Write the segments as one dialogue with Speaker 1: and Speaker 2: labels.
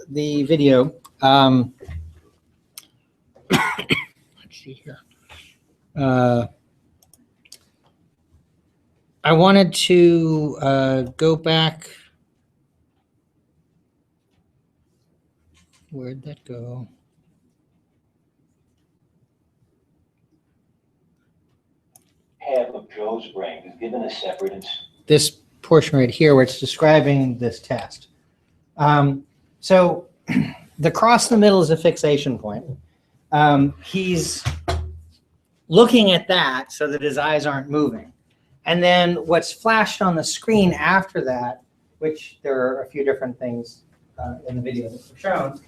Speaker 1: the video. Let's see here. I wanted to go back. Where'd that go?
Speaker 2: Half of Joe's brain is given a separate.
Speaker 1: This portion right here where it's describing this test. So the cross in the middle is a fixation point. He's looking at that so that his eyes aren't moving. And then what's flashed on the screen after that, which there are a few different things in the video that were shown,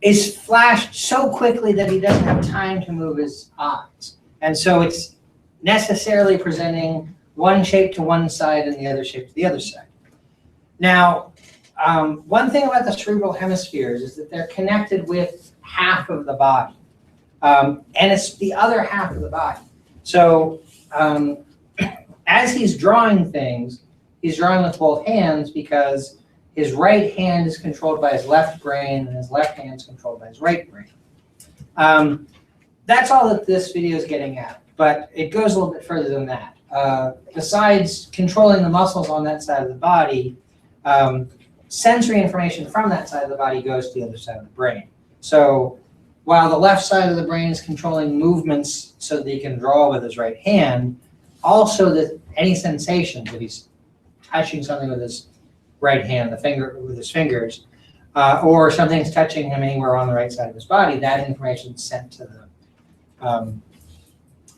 Speaker 1: is flashed so quickly that he doesn't have time to move his eyes. And so it's necessarily presenting one shape to one side and the other shape to the other side. Now, one thing about the cerebral hemispheres is that they're connected with half of the body. And it's the other half of the body. So as he's drawing things, he's drawing with both hands because his right hand is controlled by his left brain and his left hand is controlled by his right brain. That's all that this video is getting at, but it goes a little bit further than that. Besides controlling the muscles on that side of the body, sensory information from that side of the body goes to the other side of the brain. So while the left side of the brain is controlling movements so that he can draw with his right hand, also that any sensations, if he's touching something with his right hand, with his fingers, or something's touching him anywhere on the right side of his body, that information is sent to the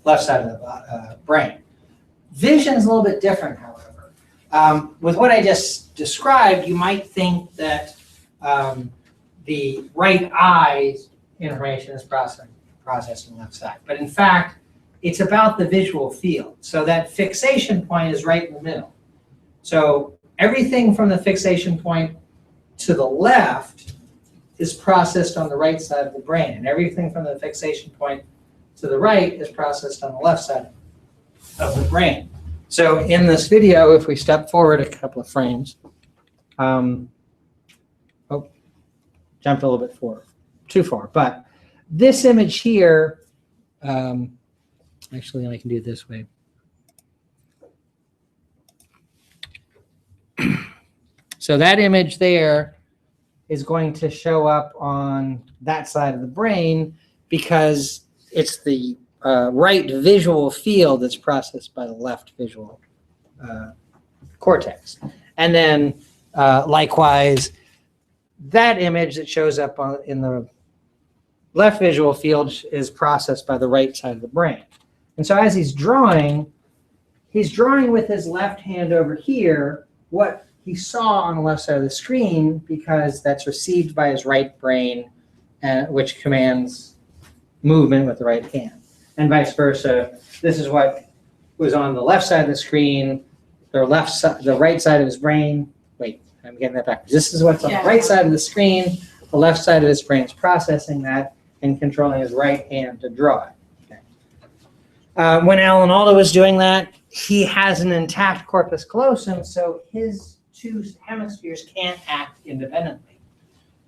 Speaker 1: left side of the brain. Vision is a little bit different, however. With what I just described, you might think that the right eye's information is processed on the left side. But in fact, it's about the visual field. So that fixation point is right in the middle. So everything from the fixation point to the left is processed on the right side of the brain. And everything from the fixation point to the right is processed on the left side of the brain. So in this video, if we step forward a couple of frames, jumped a little bit forward, too far. But this image here, actually I can do it this way. So that image there is going to show up on that side of the brain because it's the right visual field that's processed by the left visual cortex. And then likewise, that image that shows up in the left visual field is processed by the right side of the brain. And so as he's drawing with his left hand over here what he saw on the left side of the screen because that's received by his right brain, which commands movement with the right hand. And vice versa, this is what was on the left side of the screen, the right side of his brain. Wait, I'm getting that backwards. This is what's on the right side of the screen. The left side of his brain is processing that and controlling his right hand to draw it. Okay. When Alan Alda was doing that, he has an intact corpus callosum, so his two hemispheres can't act independently.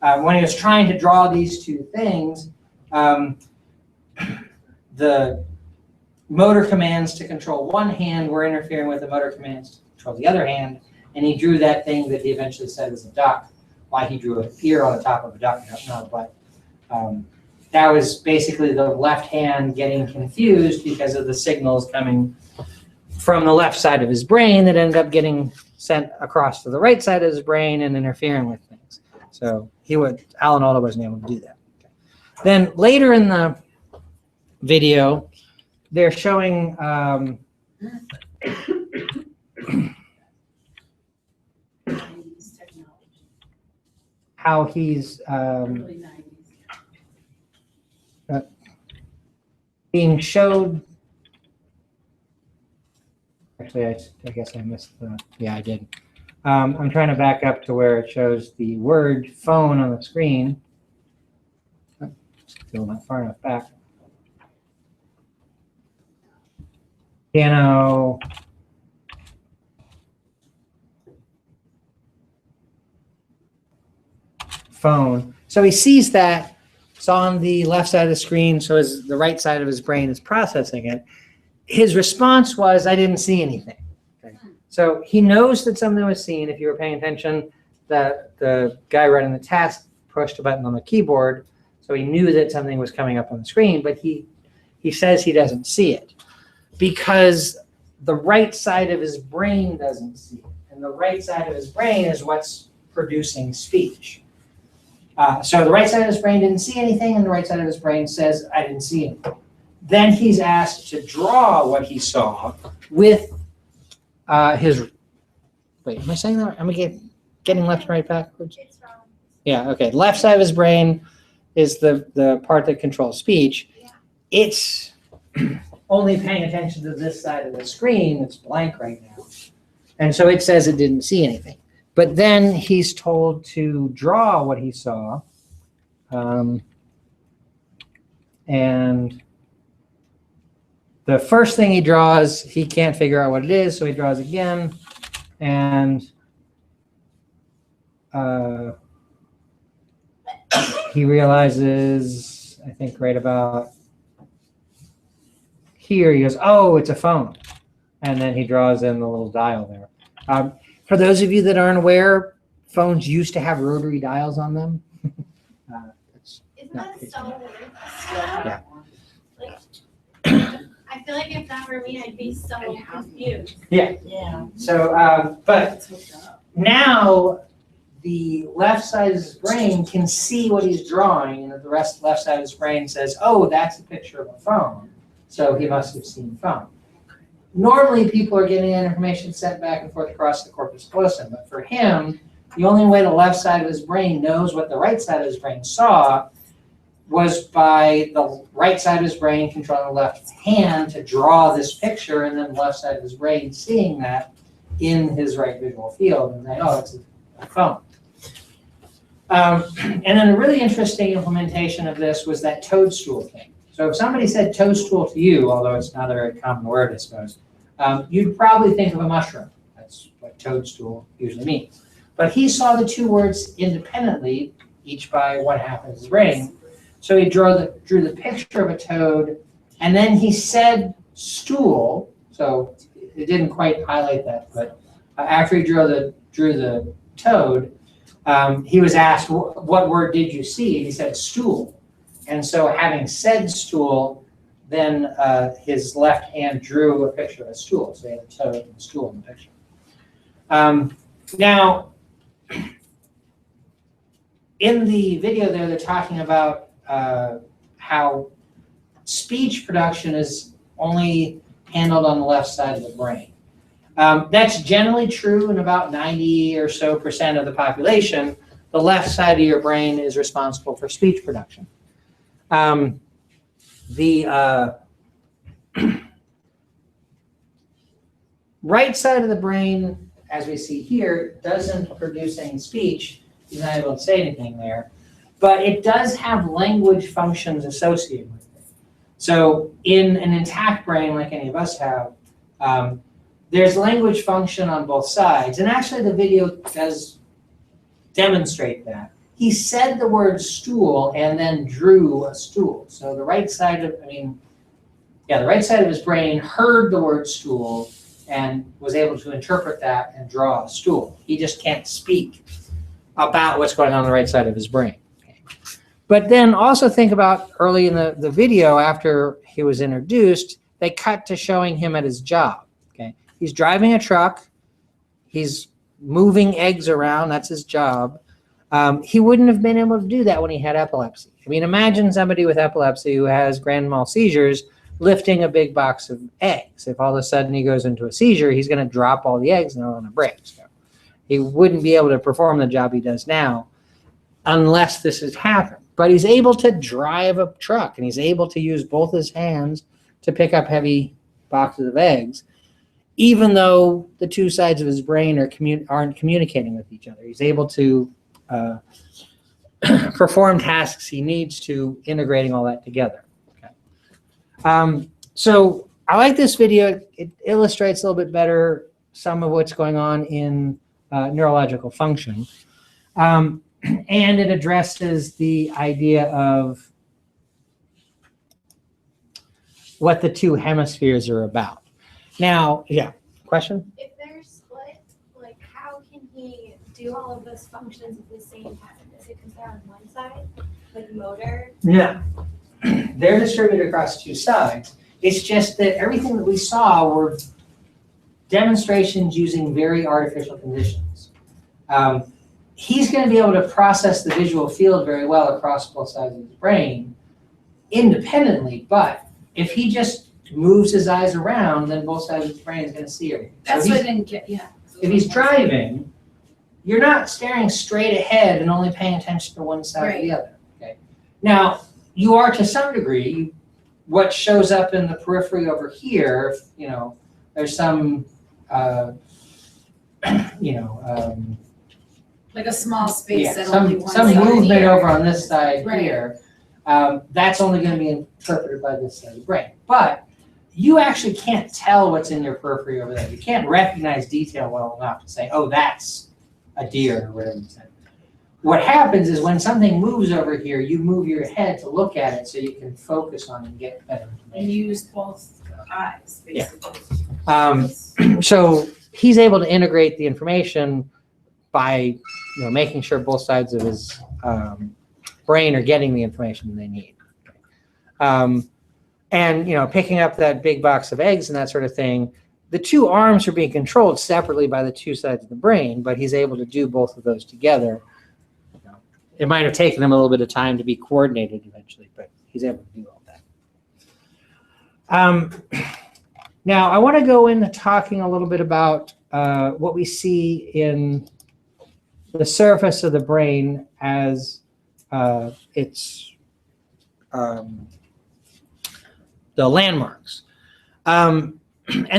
Speaker 1: When he was trying to draw these two things, the motor commands to control one hand were interfering with the motor commands to control the other hand, and he drew that thing that he eventually said was a duck. Why he drew an ear on the top of a duck, I don't know, but that was basically the left hand getting confused because of the signals coming from the left side of his brain that ended up getting sent across to the right side of his brain and interfering with things. So Alan Alda wasn't able to do that. Okay. Then later in the video, they're showing how he's being showed. Actually, I guess I missed the, yeah, I did. I'm trying to back up to where it shows the word phone on the screen. Still not far enough back. Piano. phone. So he sees that it's on the left side of the screen, so the right side of his brain is processing it. His response was, I didn't see anything. Okay. So he knows that something was seen. If you were paying attention, the guy running the test pushed a button on the keyboard, so he knew that something was coming up on the screen, but he says he doesn't see it because the right side of his brain doesn't see it. And the right side of his brain is what's producing speech. So the right side of his brain didn't see anything, and the right side of his brain says, I didn't see anything. Then he's asked to draw what he saw with his, wait, am I saying that? Am I getting left and right backwards?
Speaker 3: It's wrong.
Speaker 1: Yeah, okay. Left side of his brain is the part that controls speech.
Speaker 3: Yeah.
Speaker 1: It's only paying attention to this side of the screen. It's blank right now. And so it says it didn't see anything. But then he's told to draw what he saw. And the first thing he draws, he can't figure out what it is, so he draws again. And he realizes, I think right about here, he goes, oh, it's a phone. And then he draws in the little dial there. For those of you that aren't aware, phones used to have rotary dials on them.
Speaker 3: Isn't that so weird?
Speaker 1: Yeah.
Speaker 3: Like, I feel like if that were me, I'd be so confused.
Speaker 4: Yeah.
Speaker 1: So, but now the left side of his brain can see what he's drawing, and the left side of his brain says, oh, that's a picture of a phone. So he must have seen a phone. Normally, people are getting that information sent back and forth across the corpus callosum, but for him, the only way the left side of his brain knows what the right side of his brain saw was by the right side of his brain controlling the left hand to draw this picture, and then the left side of his brain seeing that in his right visual field and saying, oh, it's a phone. And then a really interesting implementation of this was that toadstool thing. So if somebody said toadstool to you, although it's not a very common word, I suppose, you'd probably think of a mushroom. That's what toadstool usually means. But he saw the two words independently, each by one half of his brain. So he drew the picture of a toad, and then he said stool. So it didn't quite highlight that, but after he drew the toad, he was asked, what word did you see? He said stool. And so having said stool, then his left hand drew a picture of a stool. So he had a toad and a stool in the picture. Now, in the video there, they're talking about how speech production is only handled on the left side of the brain. That's generally true in about 90% or so of the population. The left side of your brain is responsible for speech production. The right side of the brain, as we see here, doesn't produce any speech. He's not able to say anything there. But it does have language functions associated with it. So in an intact brain, like any of us have, there's language function on both sides. And actually the video does demonstrate that. He said the word stool and then drew a stool. So the right side of, the right side of his brain heard the word stool and was able to interpret that and draw a stool. He just can't speak about what's going on the right side of his brain. But then also think about early in the video after he was introduced, they cut to showing him at his job. Okay, he's driving a truck, he's moving eggs around, that's his job. He wouldn't have been able to do that when he had epilepsy. Imagine somebody with epilepsy who has grand mal seizures lifting a big box of eggs. If all of a sudden he goes into a seizure, he's going to drop all the eggs and they're on a break. So he wouldn't be able to perform the job he does now unless this has happened. But he's able to drive a truck, and he's able to use both his hands to pick up heavy boxes of eggs, even though the two sides of his brain aren't communicating with each other. He's able to perform tasks he needs to, integrating all that together. Okay. So I like this video. It illustrates a little bit better some of what's going on in neurological function. and it addresses the idea of what the two hemispheres are about. Now, yeah, question?
Speaker 3: If they're split, like how can he do all of those functions at the same time? Is it because they're on one side, like motor?
Speaker 1: No, they're distributed across two sides. It's just that everything that we saw were demonstrations using very artificial conditions. He's going to be able to process the visual field very well across both sides of his brain independently, but if he just moves his eyes around, then both sides of his brain is going to see everything.
Speaker 4: That's what I didn't get, yeah.
Speaker 1: If he's driving, you're not staring straight ahead and only paying attention to one side or the other. Okay. Now, you are to some degree. What shows up in the periphery over here, you know, there's some,
Speaker 4: Like a small space that
Speaker 1: some
Speaker 4: only one
Speaker 1: some
Speaker 4: side.
Speaker 1: movement
Speaker 4: here.
Speaker 1: over on this side
Speaker 4: Right.
Speaker 1: here. That's only going to be interpreted by this side of the brain. But you actually can't tell what's in your periphery over there. You can't recognize detail well enough to say, oh, that's a deer or whatever you said. What happens is when something moves over here, you move your head to look at it so you can focus on it and get better
Speaker 4: And
Speaker 1: information.
Speaker 4: use both eyes,
Speaker 1: Yeah.
Speaker 4: basically.
Speaker 1: So he's able to integrate the information by making sure both sides of his brain are getting the information they need. And picking up that big box of eggs and that sort of thing, the two arms are being controlled separately by the two sides of the brain, but he's able to do both of those together. It might have taken him a little bit of time to be coordinated eventually, but he's able to do all that. Now, I want to go into talking a little bit about what we see in the surface of the brain as its the landmarks. And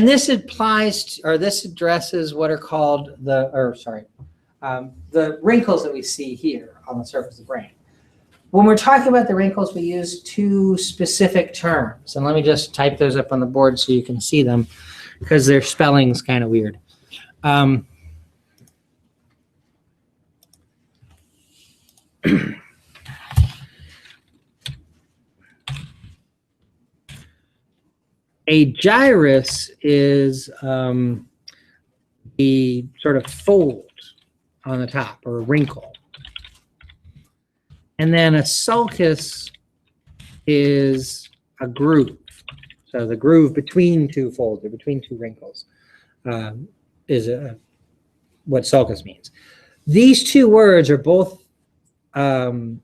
Speaker 1: this applies to, or this addresses what are called the wrinkles that we see here on the surface of the brain. When we're talking about the wrinkles, we use two specific terms. And let me just type those up on the board so you can see them, because their spelling's kind of weird. A gyrus is the sort of fold on the top, or a wrinkle. And then a sulcus is a groove. So the groove between two folds, or between two wrinkles, is what sulcus means. These two words are both pluralized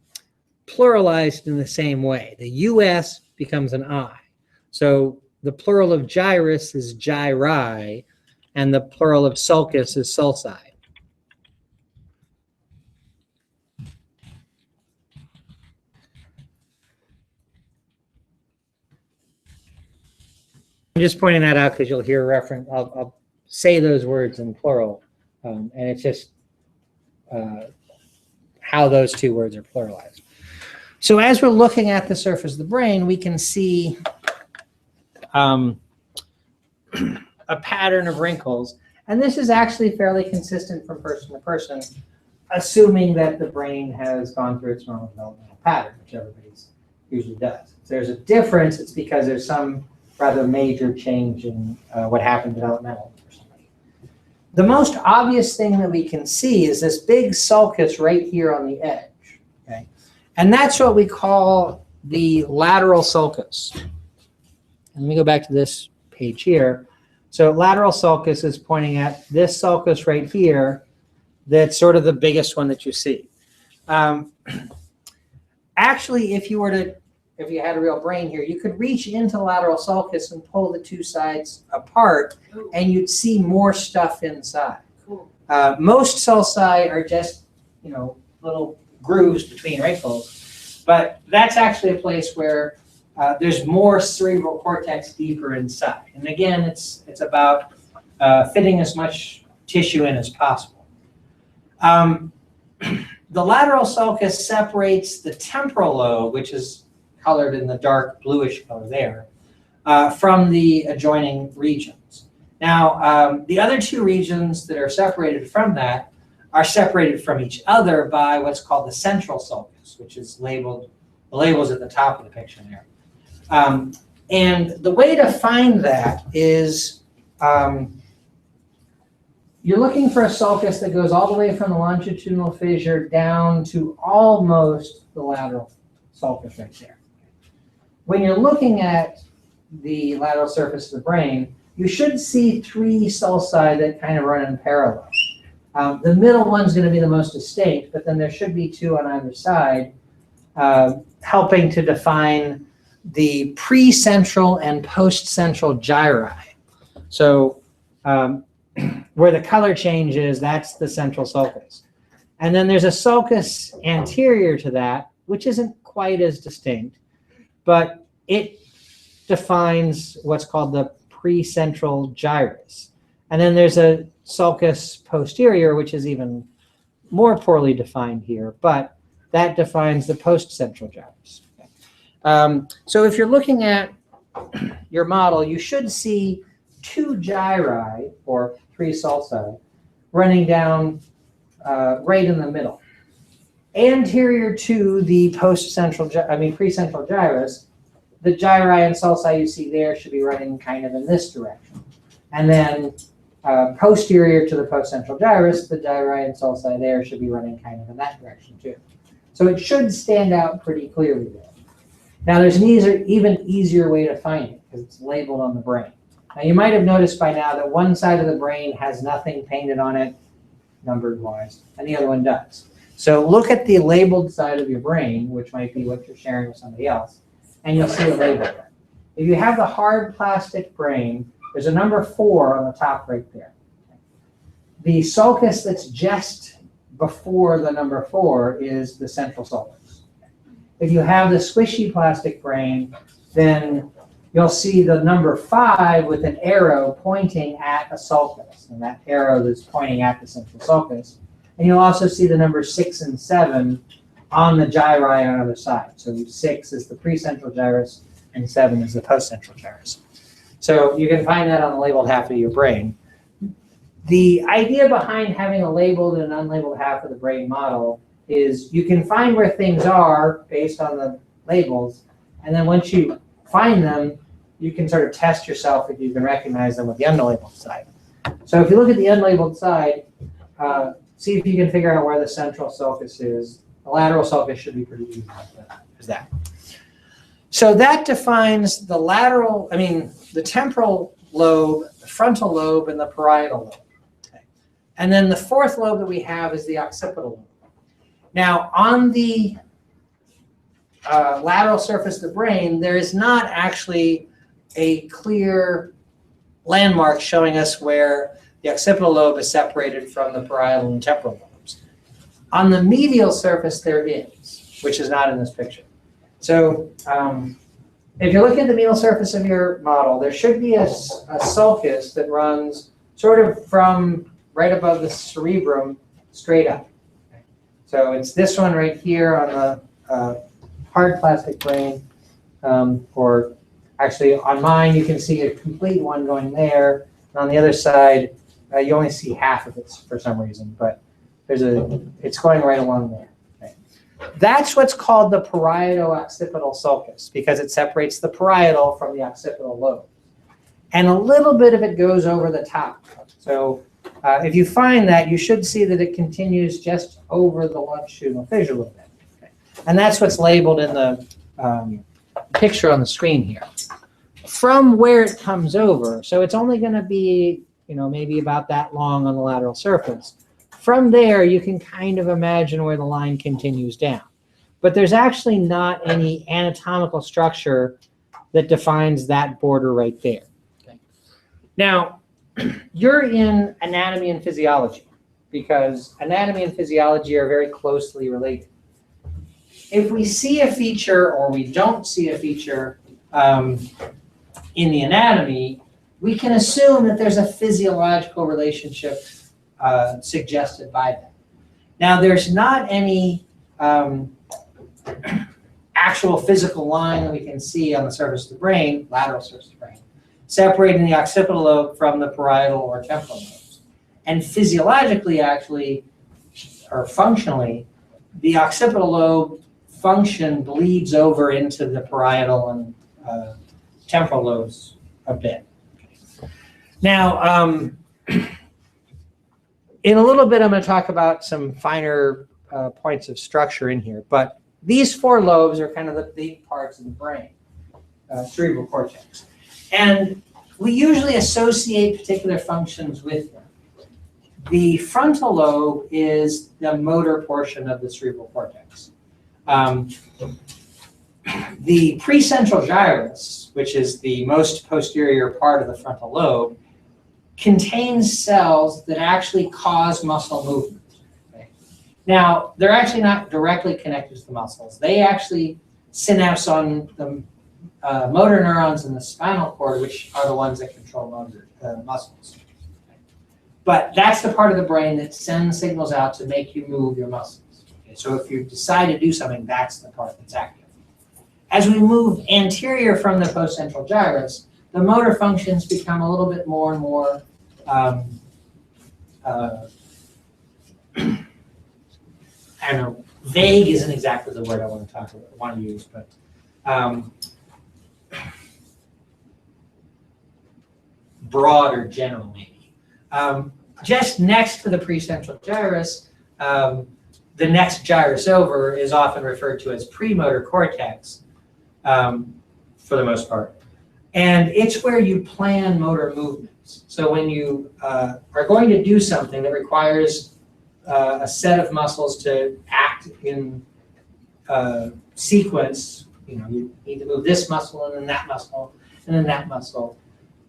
Speaker 1: in the same way. The US becomes an I. So the plural of gyrus is gyri, and the plural of sulcus is sulci. I'm just pointing that out because you'll hear reference. I'll say those words in plural, and it's just how those two words are pluralized. So as we're looking at the surface of the brain, we can see a pattern of wrinkles, and this is actually fairly consistent from person to person, assuming that the brain has gone through its normal developmental pattern, which everybody usually does. If there's a difference, it's because there's some rather major change in what happened developmentally for somebody. The most obvious thing that we can see is this big sulcus right here on the edge, okay? And that's what we call the lateral sulcus. And let me go back to this page here. So lateral sulcus is pointing at this sulcus right here. That's sort of the biggest one that you see. Actually, if you had a real brain here, you could reach into lateral sulcus and pull the two sides apart, and you'd see more stuff inside.
Speaker 4: Cool.
Speaker 1: Most sulci are just, little grooves between wrinkles, but that's actually a place where there's more cerebral cortex deeper inside. And again, it's about fitting as much tissue in as possible. The lateral sulcus separates the temporal lobe, which is colored in the dark bluish color there, from the adjoining regions. Now, the other two regions that are separated from that are separated from each other by what's called the central sulcus, which is labeled, the label's at the top of the picture there. And the way to find that is you're looking for a sulcus that goes all the way from the longitudinal fissure down to almost the lateral sulcus right there. When you're looking at the lateral surface of the brain, you should see 3 sulci that kind of run in parallel. The middle one's going to be the most distinct, but then there should be 2 on either side, helping to define the precentral and postcentral gyri. So where the color changes, that's the central sulcus. And then there's a sulcus anterior to that, which isn't quite as distinct, but it defines what's called the precentral gyrus. And then there's a sulcus posterior, which is even more poorly defined here, but that defines the postcentral gyrus. So if you're looking at your model, you should see 2 gyri, or 3 sulci, running down right in the middle. Anterior to the precentral gyrus, the gyri and sulci you see there should be running kind of in this direction. And then posterior to the postcentral gyrus, the gyri and sulci there should be running kind of in that direction too. So it should stand out pretty clearly there. Now there's an even easier way to find it because it's labeled on the brain. Now you might have noticed by now that one side of the brain has nothing painted on it, numbered wise, and the other one does. So look at the labeled side of your brain, which might be what you're sharing with somebody else, and you'll see a label there. If you have the hard plastic brain, there's a number 4 on the top right there. The sulcus that's just before the number 4 is the central sulcus. If you have the squishy plastic brain, then you'll see the number 5 with an arrow pointing at a sulcus, and that arrow is pointing at the central sulcus. And you'll also see the numbers 6 and 7 on the gyri on either side. So 6 is the precentral gyrus, and 7 is the postcentral gyrus. So you can find that on the labeled half of your brain. The idea behind having a labeled and unlabeled half of the brain model is you can find where things are based on the labels, and then once you find them, you can sort of test yourself if you can recognize them with the unlabeled side. So if you look at the unlabeled side, see if you can figure out where the central sulcus is. The lateral sulcus should be pretty easy as that. So that defines the the temporal lobe, the frontal lobe, and the parietal lobe. Okay. And then the 4th lobe that we have is the occipital lobe. Now, on the lateral surface of the brain, there is not actually a clear landmark showing us where the occipital lobe is separated from the parietal and temporal lobes. On the medial surface, there is, which is not in this picture. So if you're looking at the medial surface of your model, there should be a sulcus that runs sort of from right above the cerebrum straight up. Okay. So it's this one right here on the hard plastic brain, or actually on mine you can see a complete one going there, and on the other side you only see half of it for some reason, but it's going right along there. Okay. That's what's called the parieto-occipital sulcus because it separates the parietal from the occipital lobe. And a little bit of it goes over the top. So if you find that, you should see that it continues just over the longitudinal fissure a little bit. Okay. And that's what's labeled in the picture on the screen here. From where it comes over, so it's only going to be, maybe about that long on the lateral surface. From there, you can kind of imagine where the line continues down. But there's actually not any anatomical structure that defines that border right there. Okay. Now, you're in anatomy and physiology because anatomy and physiology are very closely related. If we see a feature or we don't see a feature in the anatomy, we can assume that there's a physiological relationship suggested by that. Now, there's not any actual physical line that we can see on the surface of the brain, lateral surface of the brain, separating the occipital lobe from the parietal or temporal lobes. And physiologically, actually, or functionally, the occipital lobe function bleeds over into the parietal and temporal lobes a bit. Now, in a little bit, I'm going to talk about some finer points of structure in here, but these four lobes are kind of the big parts of the brain, cerebral cortex. And we usually associate particular functions with them. The frontal lobe is the motor portion of the cerebral cortex. The precentral gyrus, which is the most posterior part of the frontal lobe, contains cells that actually cause muscle movement. Okay? Now, they're actually not directly connected to the muscles. They actually synapse on the motor neurons in the spinal cord, which are the ones that control muscles. But that's the part of the brain that sends signals out to make you move your muscles. Okay? So if you decide to do something, that's the part that's active. As we move anterior from the postcentral gyrus, the motor functions become a little bit more and more I don't know, vague isn't exactly the word I want to use, but broad or general maybe. Just next to the precentral gyrus, the next gyrus over is often referred to as premotor cortex for the most part. And it's where you plan motor movements. So when you are going to do something that requires a set of muscles to act in sequence, you need to move this muscle and then that muscle and then that muscle.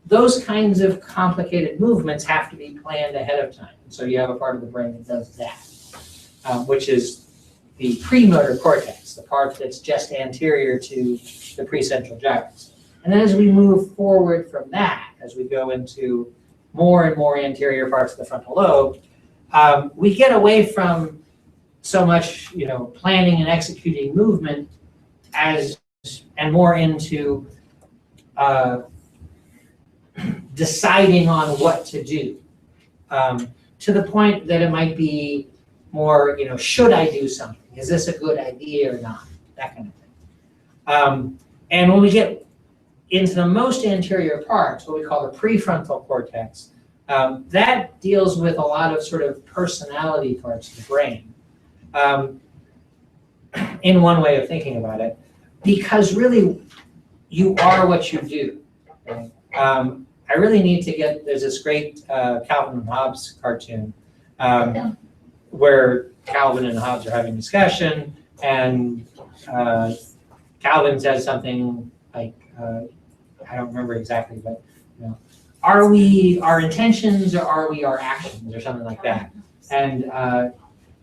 Speaker 1: Those kinds of complicated movements have to be planned ahead of time. So you have a part of the brain that does that, which is the premotor cortex, the part that's just anterior to the precentral gyrus. And then as we move forward from that, as we go into more and more anterior parts of the frontal lobe, we get away from so much, planning and executing movement and more into deciding on what to do, to the point that it might be more, should I do something? Is this a good idea or not? That kind of thing. And when we get into the most anterior parts, what we call the prefrontal cortex, that deals with a lot of sort of personality parts of the brain, in one way of thinking about it, because really you are what you do. Okay? I really need to there's this great Calvin and Hobbes cartoon where Calvin and Hobbes are having a discussion, and Calvin says something like, I don't remember exactly, but are we our intentions or are we our actions or something like that? And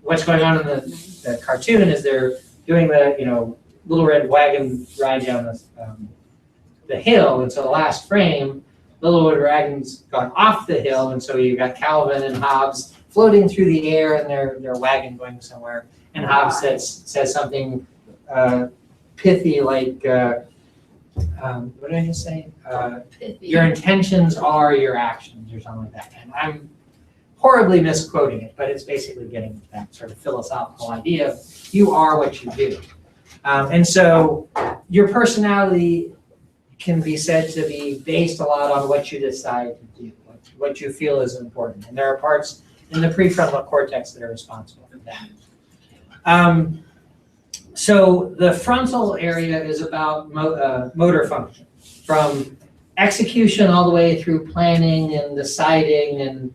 Speaker 1: what's going on in the cartoon is they're doing the little red wagon ride down the hill, and so the last frame, little red wagon's gone off the hill, and so you've got Calvin and Hobbes floating through the air and their wagon going somewhere, and Hobbes says something pithy like. What did I just say? Your intentions are your actions, or something like that. And I'm horribly misquoting it, but it's basically getting that sort of philosophical idea of you are what you do. And so your personality can be said to be based a lot on what you decide to do, what you feel is important. And there are parts in the prefrontal cortex that are responsible for that. So the frontal area is about motor function, from execution all the way through planning and deciding and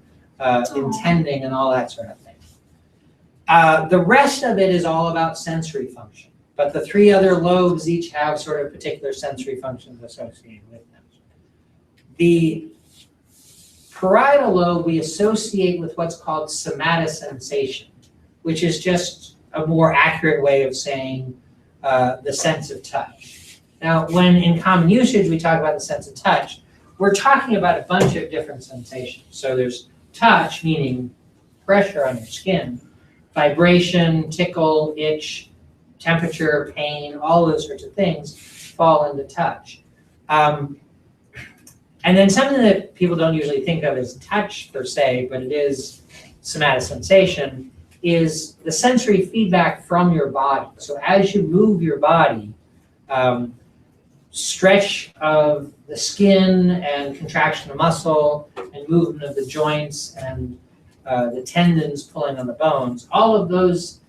Speaker 1: intending and all that sort of thing. The rest of it is all about sensory function, but the three other lobes each have sort of particular sensory functions associated with them. The parietal lobe we associate with what's called somatosensation, which is just a more accurate way of saying the sense of touch. Now, when in common usage we talk about the sense of touch, we're talking about a bunch of different sensations. So there's touch, meaning pressure on your skin, vibration, tickle, itch, temperature, pain, all those sorts of things fall into touch. And then something that people don't usually think of as touch per se, but it is somatosensation, is the sensory feedback from your body. So as you move your body, stretch of the skin and contraction of muscle and movement of the joints and the tendons pulling on the bones, all of those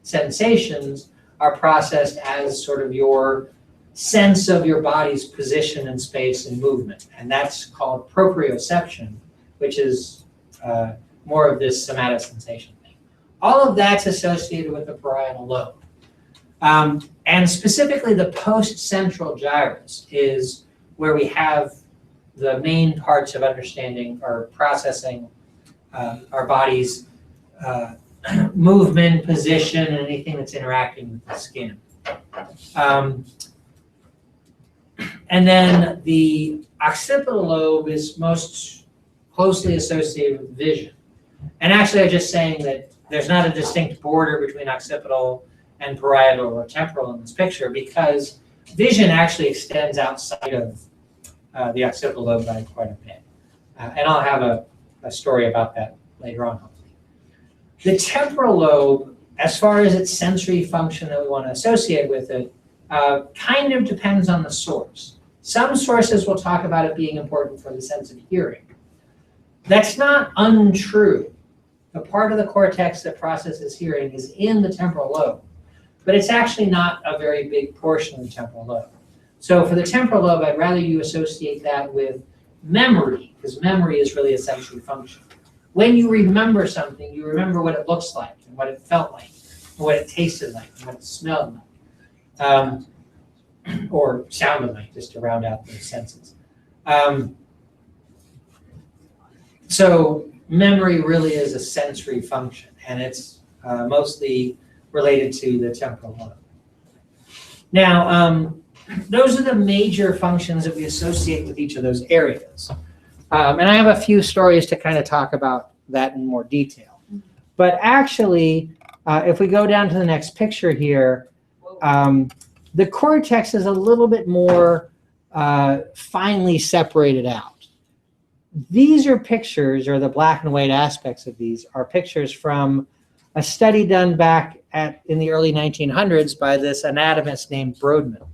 Speaker 1: sensations are processed as sort of your sense of your body's position in space and movement. And that's called proprioception, which is more of this somatic sensation thing. All of that's associated with the parietal lobe. And specifically the postcentral gyrus is where we have the main parts of understanding or processing our body's movement, position, and anything that's interacting with the skin. And then the occipital lobe is most closely associated with vision. And actually, I'm just saying that there's not a distinct border between occipital and parietal or temporal in this picture because vision actually extends outside of the occipital lobe by quite a bit. And I'll have a story about that later on, hopefully. The temporal lobe, as far as its sensory function that we want to associate with it, kind of depends on the source. Some sources will talk about it being important for the sense of hearing. That's not untrue. The part of the cortex that processes hearing is in the temporal lobe, but it's actually not a very big portion of the temporal lobe. So for the temporal lobe, I'd rather you associate that with memory, because memory is really a sensory function. When you remember something, you remember what it looks like, and what it felt like, and what it tasted like, and what it smelled like, or sounded like, just to round out those senses. So memory really is a sensory function, and it's mostly related to the temporal lobe. Now, those are the major functions that we associate with each of those areas. And I have a few stories to kind of talk about that in more detail. But actually, if we go down to the next picture here, the cortex is a little bit more finely separated out. These are pictures, or the black and white aspects of these are pictures from a study done back in the early 1900s by this anatomist named Brodmann.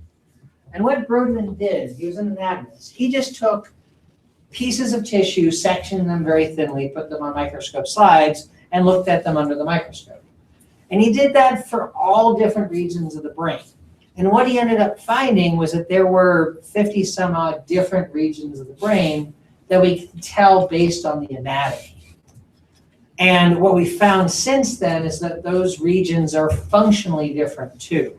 Speaker 1: And what Brodmann did, he was an anatomist, he just took pieces of tissue, sectioned them very thinly, put them on microscope slides, and looked at them under the microscope. And he did that for all different regions of the brain. And what he ended up finding was that there were 50 some odd different regions of the brain that we can tell based on the anatomy. And what we found since then is that those regions are functionally different too.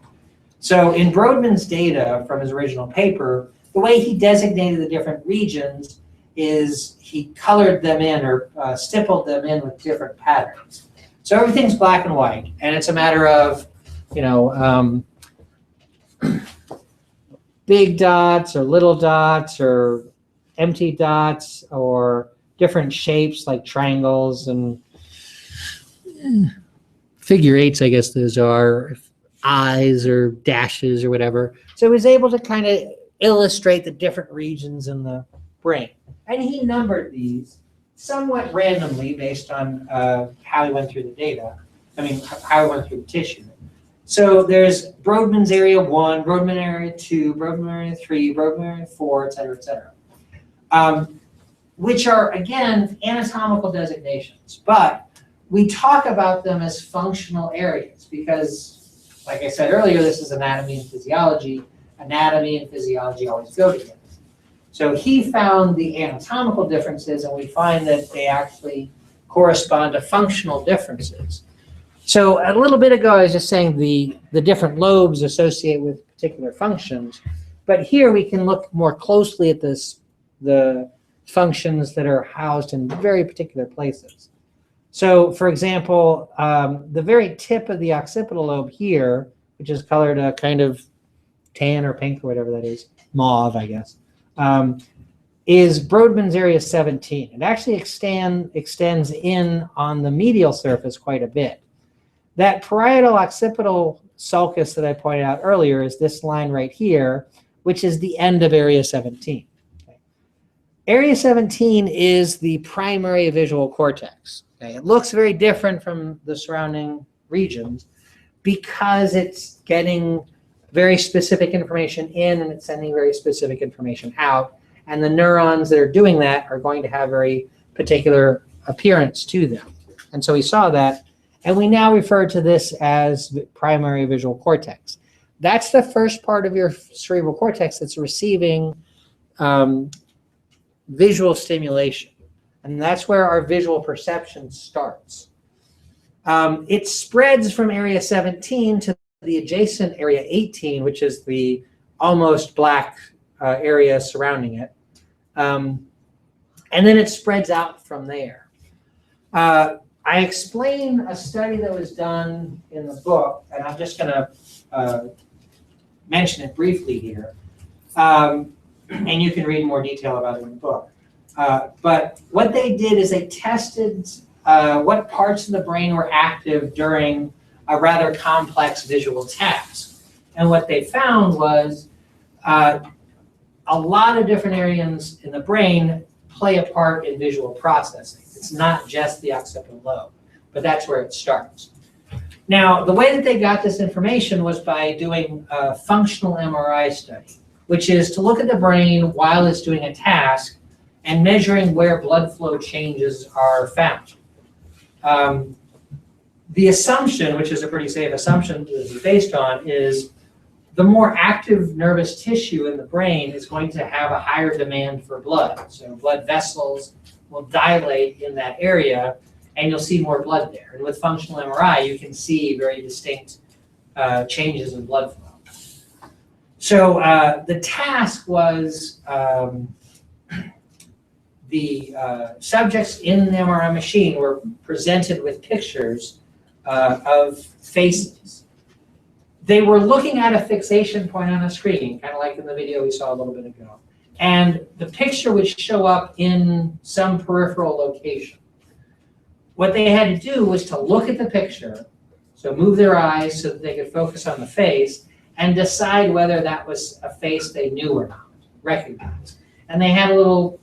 Speaker 1: So in Brodmann's data from his original paper, the way he designated the different regions is he colored them in or stippled them in with different patterns. So everything's black and white, and it's a matter of, big dots or little dots or empty dots or different shapes like triangles and figure eights, I guess those are, eyes or dashes or whatever. So he was able to kind of illustrate the different regions in the brain. And he numbered these somewhat randomly based on how he went through the data. How he went through the tissue. So there's Brodmann's area 1, Brodmann area 2, Brodmann area 3, Brodmann area 4, et cetera, which are, again, anatomical designations. But we talk about them as functional areas because, like I said earlier, this is anatomy and physiology. Anatomy and physiology always go together. So he found the anatomical differences, and we find that they actually correspond to functional differences. So a little bit ago, I was just saying the different lobes associate with particular functions, but here we can look more closely at the functions that are housed in very particular places. So for example, the very tip of the occipital lobe here, which is colored a kind of tan or pink or whatever that is, mauve, I guess, is Brodmann's area 17. It actually extends in on the medial surface quite a bit. That parietal occipital sulcus that I pointed out earlier is this line right here, which is the end of area 17. Okay. Area 17 is the primary visual cortex. Okay? It looks very different from the surrounding regions because it's getting very specific information in and it's sending very specific information out. And the neurons that are doing that are going to have very particular appearance to them. And so we saw that, and we now refer to this as the primary visual cortex. That's the first part of your cerebral cortex that's receiving visual stimulation. And that's where our visual perception starts. It spreads from area 17 to the adjacent area 18, which is the almost black area surrounding it. And then it spreads out from there. I explain a study that was done in the book, and I'm just going to mention it briefly here. And you can read more detail about it in the book. But what they did is they tested what parts of the brain were active during a rather complex visual task. And what they found was a lot of different areas in the brain play a part in visual processing. It's not just the occipital lobe, but that's where it starts. Now, the way that they got this information was by doing a functional MRI study, which is to look at the brain while it's doing a task and measuring where blood flow changes are found. The assumption, which is a pretty safe assumption to be based on, is the more active nervous tissue in the brain is going to have a higher demand for blood. So blood vessels will dilate in that area, and you'll see more blood there. And with functional MRI, you can see very distinct changes in blood flow. So the task was the subjects in the MRI machine were presented with pictures of faces. They were looking at a fixation point on a screen, kind of like in the video we saw a little bit ago. And the picture would show up in some peripheral location. What they had to do was to look at the picture, so move their eyes so that they could focus on the face, and decide whether that was a face they knew or not, recognized. And they had a little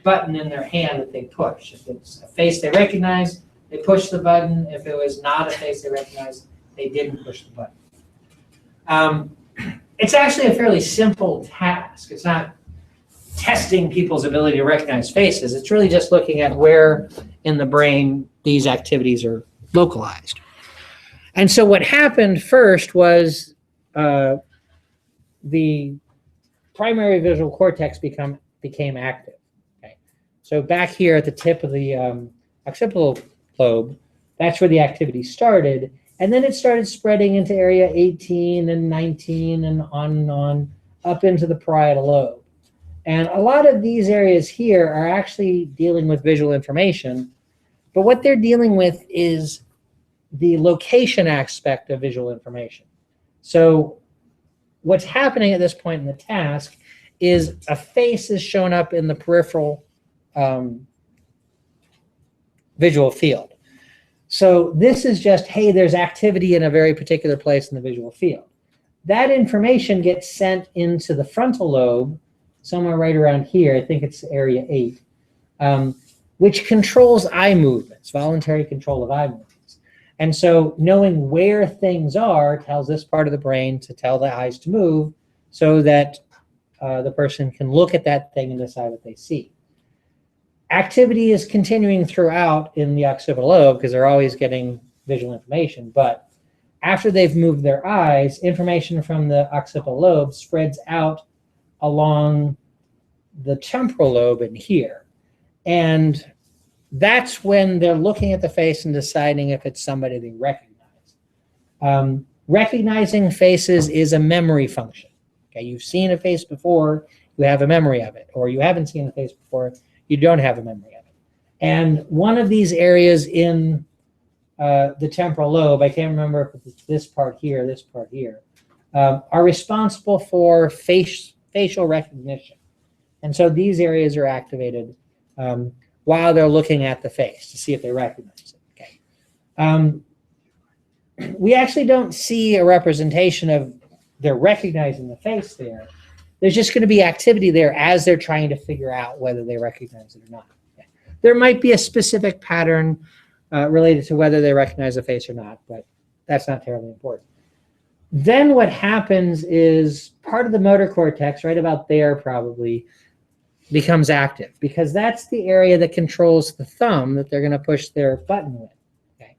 Speaker 1: button in their hand that they push. If it's a face they recognized, they pushed the button. If it was not a face they recognized, they didn't push the button. It's actually a fairly simple task. It's not testing people's ability to recognize faces. It's really just looking at where in the brain these activities are localized. And so what happened first was the primary visual cortex became active. Okay. So back here at the tip of the occipital lobe, that's where the activity started. And then it started spreading into area 18 and 19 and on up into the parietal lobe. And a lot of these areas here are actually dealing with visual information, but what they're dealing with is the location aspect of visual information. So what's happening at this point in the task is a face is shown up in the peripheral visual field. So this is just, hey, there's activity in a very particular place in the visual field. That information gets sent into the frontal lobe, somewhere right around here. I think it's area 8, which controls eye movements, voluntary control of eye movements. And so knowing where things are tells this part of the brain to tell the eyes to move so that the person can look at that thing and decide what they see. Activity is continuing throughout in the occipital lobe because they're always getting visual information. But after they've moved their eyes, information from the occipital lobe spreads out along the temporal lobe in here. And that's when they're looking at the face and deciding if it's somebody they recognize. Recognizing faces is a memory function. Okay, you've seen a face before, you have a memory of it. Or you haven't seen a face before, you don't have a memory of it. And one of these areas in the temporal lobe, I can't remember if it's this part here, are responsible for facial recognition. And so these areas are activated while they're looking at the face to see if they recognize it. Okay. We actually don't see a representation of they're recognizing the face there. there's just going to be activity there as they're trying to figure out whether they recognize it or not. Okay. There might be a specific pattern related to whether they recognize a face or not, but that's not terribly important. Then what happens is part of the motor cortex, right about there probably, becomes active because that's the area that controls the thumb that they're going to push their button with. Okay.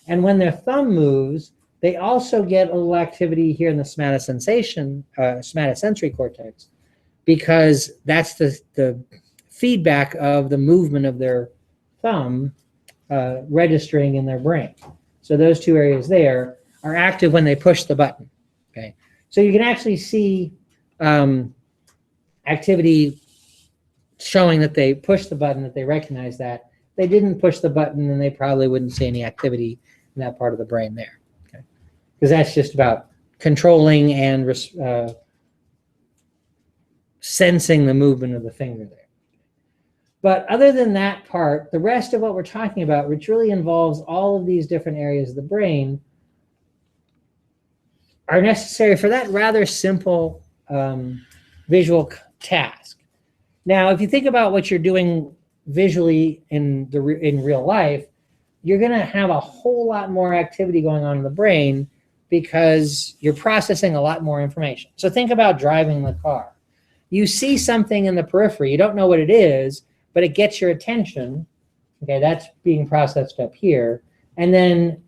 Speaker 1: And when their thumb moves, they also get a little activity here in the somatosensory cortex because that's the feedback of the movement of their thumb registering in their brain. So those two areas there are active when they push the button. Okay, so you can actually see activity showing that they push the button, that they recognize that. If they didn't push the button, then they probably wouldn't see any activity in that part of the brain there. Okay, because that's just about controlling and sensing the movement of the finger there. But other than that part, the rest of what we're talking about, which really involves all of these different areas of the brain, are necessary for that rather simple visual task. Now, if you think about what you're doing visually in real life, you're going to have a whole lot more activity going on in the brain because you're processing a lot more information. So think about driving the car. You see something in the periphery, you don't know what it is, but it gets your attention. Okay, that's being processed up here. And then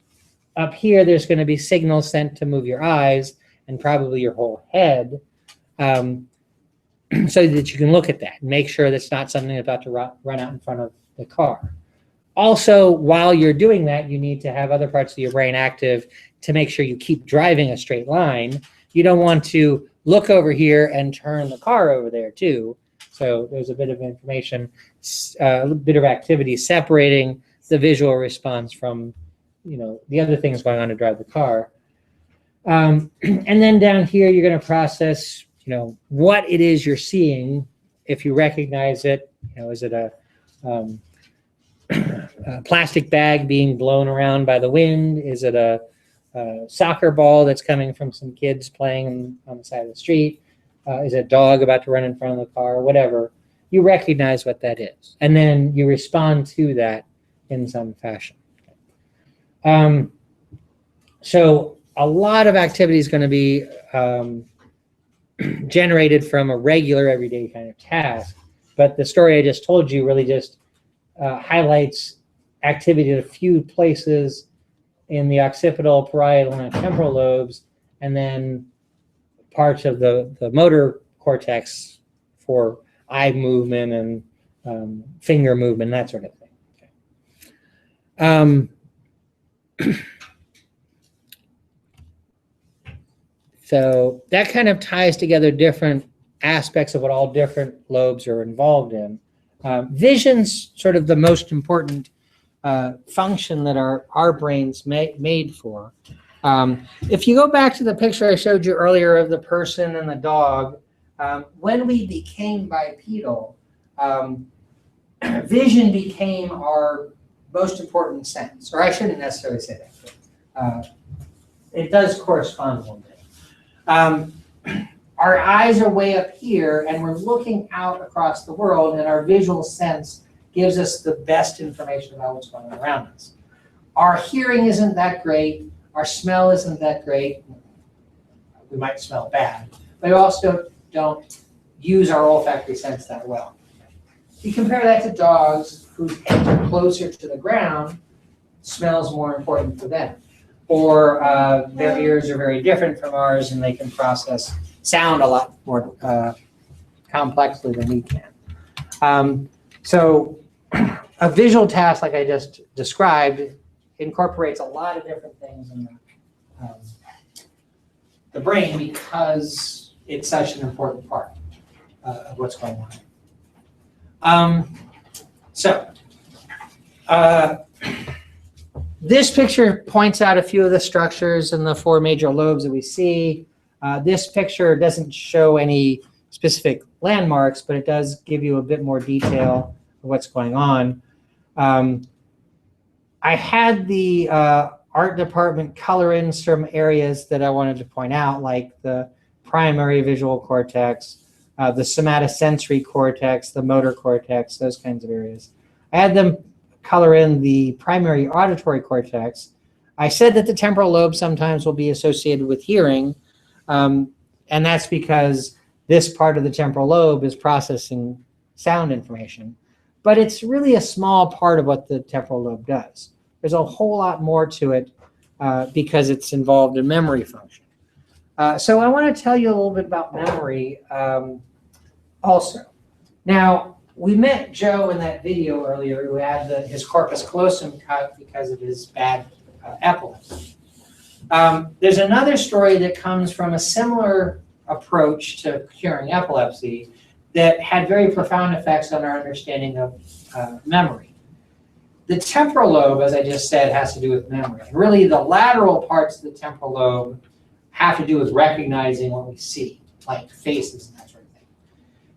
Speaker 1: up here, there's going to be signals sent to move your eyes and probably your whole head so that you can look at that and make sure that's not something that's about to run out in front of the car. Also, while you're doing that, you need to have other parts of your brain active to make sure you keep driving a straight line. You don't want to look over here and turn the car over there too. So there's a bit of information, a bit of activity separating the visual response from, the other things going on to drive the car. And then down here, you're going to process, what it is you're seeing. If you recognize it, is it a plastic bag being blown around by the wind? Is it a soccer ball that's coming from some kids playing on the side of the street? Is it a dog about to run in front of the car? Whatever. You recognize what that is. And then you respond to that in some fashion. So a lot of activity is going to be generated from a regular everyday kind of task. But the story I just told you really just highlights activity at a few places in the occipital, parietal, and temporal lobes, and then parts of the motor cortex for eye movement and finger movement, that sort of thing. Okay. So that kind of ties together different aspects of what all different lobes are involved in. Vision's sort of the most important function that our brains made for. If you go back to the picture I showed you earlier of the person and the dog, when we became bipedal, vision became our most important sense. Or I shouldn't necessarily say that, but it does correspond a little bit. Our eyes are way up here, and we're looking out across the world, and our visual sense gives us the best information about what's going on around us. Our hearing isn't that great. Our smell isn't that great. We might smell bad, but we also don't use our olfactory sense that well. If you compare that to dogs whose heads are closer to the ground, smell is more important for them. Or their ears are very different from ours, and they can process sound a lot more complexly than we can. So a visual task, like I just described, incorporates a lot of different things in the brain because it's such an important part of what's going on. This picture points out a few of the structures in the four major lobes that we see. This picture doesn't show any specific landmarks, but it does give you a bit more detail of what's going on. I had the art department color in some areas that I wanted to point out, like the primary visual cortex, the somatosensory cortex, the motor cortex, those kinds of areas. I had them color in the primary auditory cortex. I said that the temporal lobe sometimes will be associated with hearing, and that's because this part of the temporal lobe is processing sound information. But it's really a small part of what the temporal lobe does. There's a whole lot more to it because it's involved in memory function. So I want to tell you a little bit about memory also. Now, we met Joe in that video earlier who had his corpus callosum cut because of his bad epilepsy. There's another story that comes from a similar approach to curing epilepsy that had very profound effects on our understanding of memory. The temporal lobe, as I just said, has to do with memory. Really, the lateral parts of the temporal lobe have to do with recognizing what we see, like faces and that sort of thing.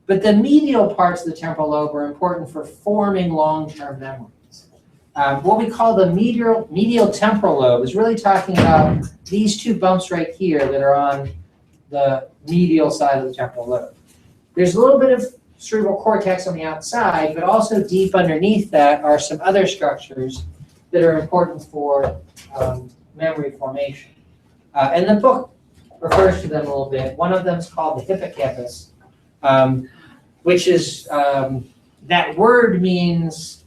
Speaker 1: But the medial parts of the temporal lobe are important for forming long-term memories. What we call the medial temporal lobe is really talking about these two bumps right here that are on the medial side of the temporal lobe. There's a little bit of cerebral cortex on the outside, but also deep underneath that are some other structures that are important for memory formation. And the book refers to them a little bit. One of them is called the hippocampus, which is, that word means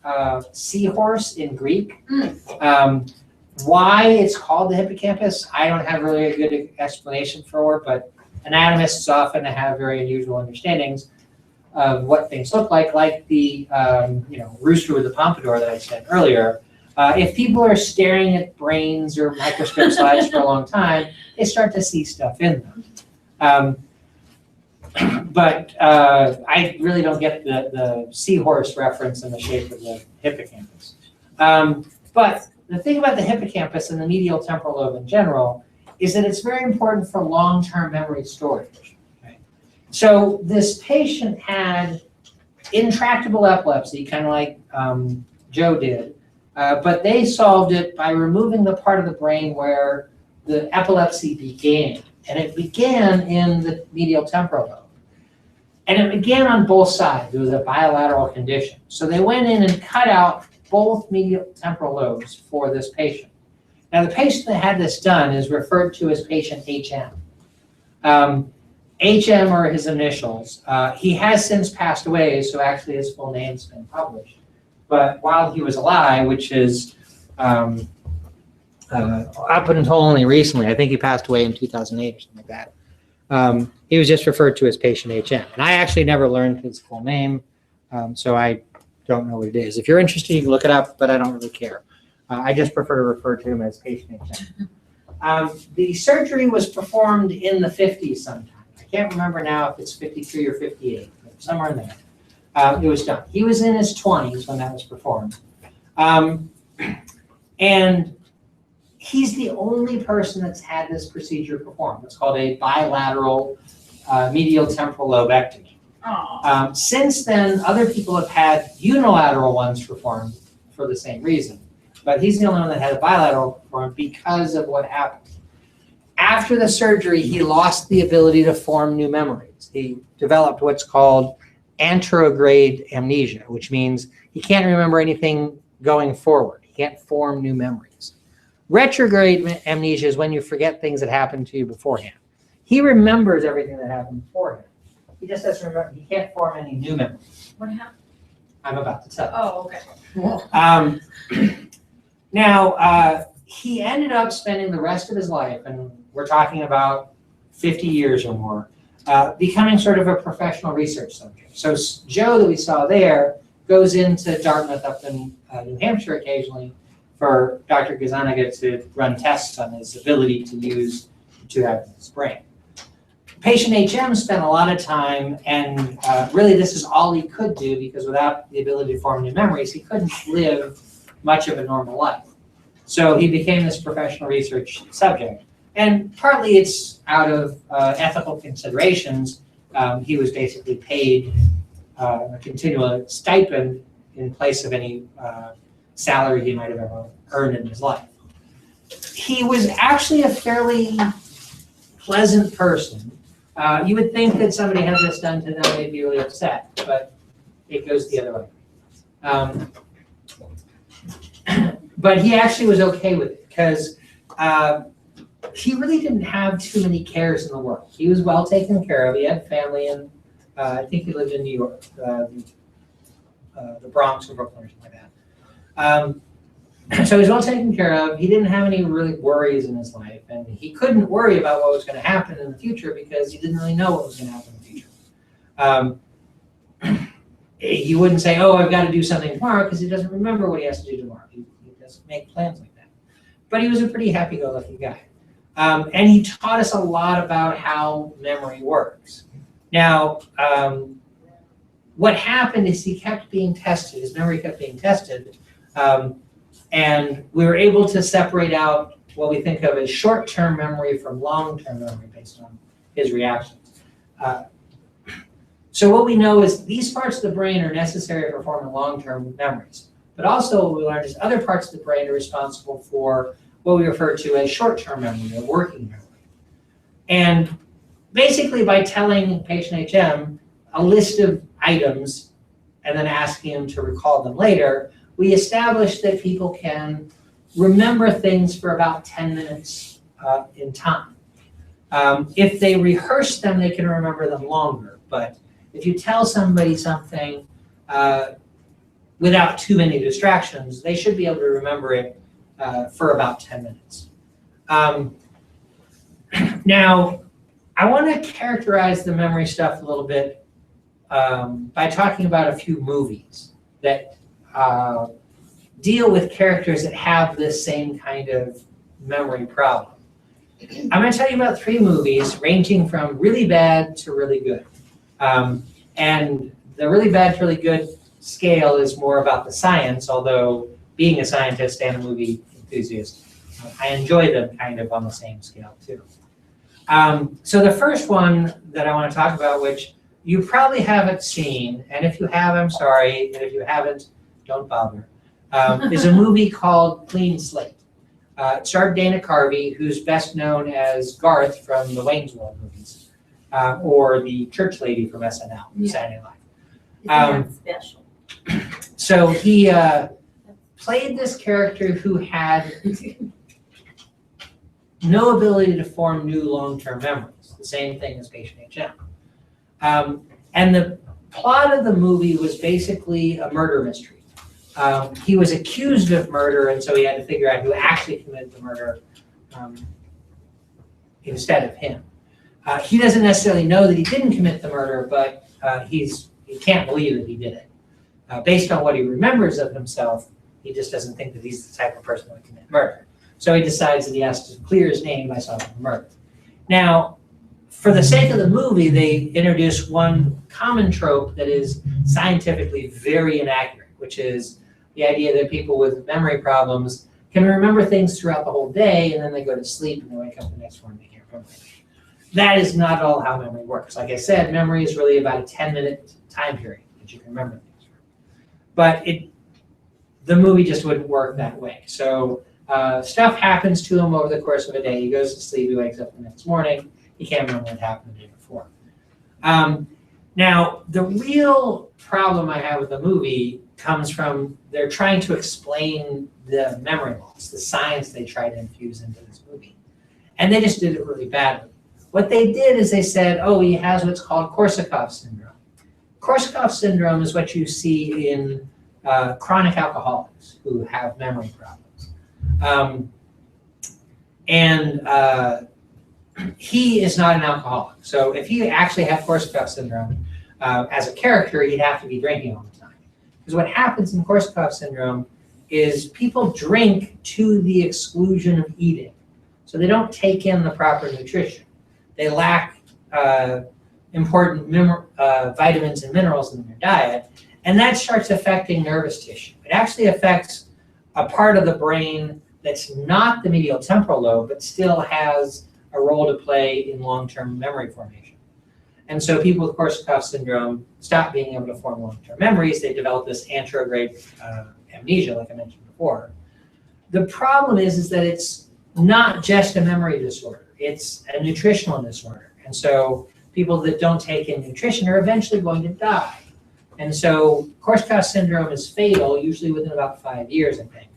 Speaker 1: seahorse in Greek. Why it's called the hippocampus, I don't have really a good explanation for it, but anatomists often have very unusual understandings of what things look like the rooster with the pompadour that I said earlier. If people are staring at brains or microscope slides for a long time, they start to see stuff in them. But I really don't get the seahorse reference in the shape of the hippocampus. But the thing about the hippocampus and the medial temporal lobe in general is that it's very important for long-term memory storage. Okay? So this patient had intractable epilepsy, kind of like Joe did, but they solved it by removing the part of the brain where the epilepsy began. And it began in the medial temporal lobe. And it began on both sides. It was a bilateral condition. So they went in and cut out both medial temporal lobes for this patient. Now, the patient that had this done is referred to as patient HM. HM are his initials. He has since passed away, so actually his full name's been published. But while he was alive, which is up until only recently, I think he passed away in 2008 or something like that. He was just referred to as patient HM. And I actually never learned his full name, so I don't know what it is. If you're interested, you can look it up, but I don't really care. I just prefer to refer to him as patient HM. The surgery was performed in the 50s sometime. I can't remember now if it's 53 or 58, but somewhere in there. It was done. He was in his 20s when that was performed. And he's the only person that's had this procedure performed. It's called a bilateral medial temporal lobectomy. Since then, other people have had unilateral ones performed for the same reason. But he's the only one that had a bilateral performed because of what happened. After the surgery, he lost the ability to form new memories. He developed what's called anterograde amnesia, which means he can't remember anything going forward. He can't form new memories. Retrograde amnesia is when you forget things that happened to you beforehand. He remembers everything that happened beforehand. He just doesn't remember. He can't form any new memories.
Speaker 4: What happened?
Speaker 1: I'm about to tell you.
Speaker 4: Oh, okay.
Speaker 1: Now, he ended up spending the rest of his life, and we're talking about 50 years or more, becoming sort of a professional research subject. So Joe that we saw there goes into Dartmouth up in New Hampshire occasionally for Dr. Gazanaga to run tests on his ability to have his brain. Patient HM spent a lot of time, and really this is all he could do because without the ability to form new memories, he couldn't live much of a normal life. So he became this professional research subject. And partly it's out of ethical considerations. He was basically paid a continual stipend in place of any salary he might have ever earned in his life. He was actually a fairly pleasant person. You would think that somebody had this done to them, they'd be really upset, but it goes the other way. But he actually was okay with it because he really didn't have too many cares in the world. He was well taken care of. He had family, and I think he lived in New York, the Bronx or Brooklyn or something like that. So he was well taken care of. He didn't have any really worries in his life, and he couldn't worry about what was going to happen in the future because he didn't really know what was going to happen in the future. He wouldn't say, "Oh, I've got to do something tomorrow," because he doesn't remember what he has to do tomorrow. He doesn't make plans like that. But he was a pretty happy-go-lucky guy. And he taught us a lot about how memory works. Now, what happened is he kept being tested. His memory kept being tested. And we were able to separate out what we think of as short-term memory from long-term memory based on his reactions. So what we know is these parts of the brain are necessary for forming long-term memories. But also what we learned is other parts of the brain are responsible for what we refer to as short-term memory or working memory. And basically by telling patient HM a list of items and then asking him to recall them later, we established that people can remember things for about 10 minutes in time. If they rehearse them, they can remember them longer. But if you tell somebody something without too many distractions, they should be able to remember it for about 10 minutes. Now, I want to characterize the memory stuff a little bit by talking about a few movies that deal with characters that have this same kind of memory problem. I'm going to tell you about 3 movies ranging from really bad to really good. And the really bad to really good scale is more about the science, although being a scientist and a movie enthusiast, I enjoy them kind of on the same scale too. So the first one that I want to talk about, which you probably haven't seen, and if you have, I'm sorry, and if you haven't, don't bother, is a movie called Clean Slate. It starred Dana Carvey, who's best known as Garth from the Wayne's World movies, or the church lady from SNL, Saturday Night Live.
Speaker 4: Special.
Speaker 1: So he played this character who had no ability to form new long-term memories, the same thing as patient HM. And the plot of the movie was basically a murder mystery. He was accused of murder, and so he had to figure out who actually committed the murder instead of him. He doesn't necessarily know that he didn't commit the murder, but he can't believe that he did it. Based on what he remembers of himself, he just doesn't think that he's the type of person that would commit murder. So he decides that he has to clear his name by solving the murder. Now, for the sake of the movie, they introduce one common trope that is scientifically very inaccurate, which is the idea that people with memory problems can remember things throughout the whole day, and then they go to sleep and they wake up the next morning and they can't remember anything. That is not all how memory works. Like I said, memory is really about a 10-minute time period that you can remember things for. But the movie just wouldn't work that way. So stuff happens to him over the course of a day. He goes to sleep, he wakes up the next morning, he can't remember what happened the day before. Now, the real problem I have with the movie comes from they're trying to explain the memory loss, the science they try to infuse into this movie. And they just did it really badly. What they did is they said, oh, he has what's called Korsakoff Syndrome. Korsakoff Syndrome is what you see in chronic alcoholics who have memory problems. He is not an alcoholic. So if he actually had Korsakoff Syndrome as a character, he'd have to be drinking all the time. Because what happens in Korsakoff Syndrome is people drink to the exclusion of eating. So they don't take in the proper nutrition. They lack important vitamins and minerals in their diet, and that starts affecting nervous tissue. It actually affects a part of the brain that's not the medial temporal lobe, but still has a role to play in long-term memory formation. And so people with Korsakoff Syndrome stop being able to form long-term memories. They develop this anterograde amnesia, like I mentioned before. The problem is that it's not just a memory disorder. It's a nutritional disorder. And so people that don't take in nutrition are eventually going to die. And so Korsakoff Syndrome is fatal, usually within about 5 years, I think.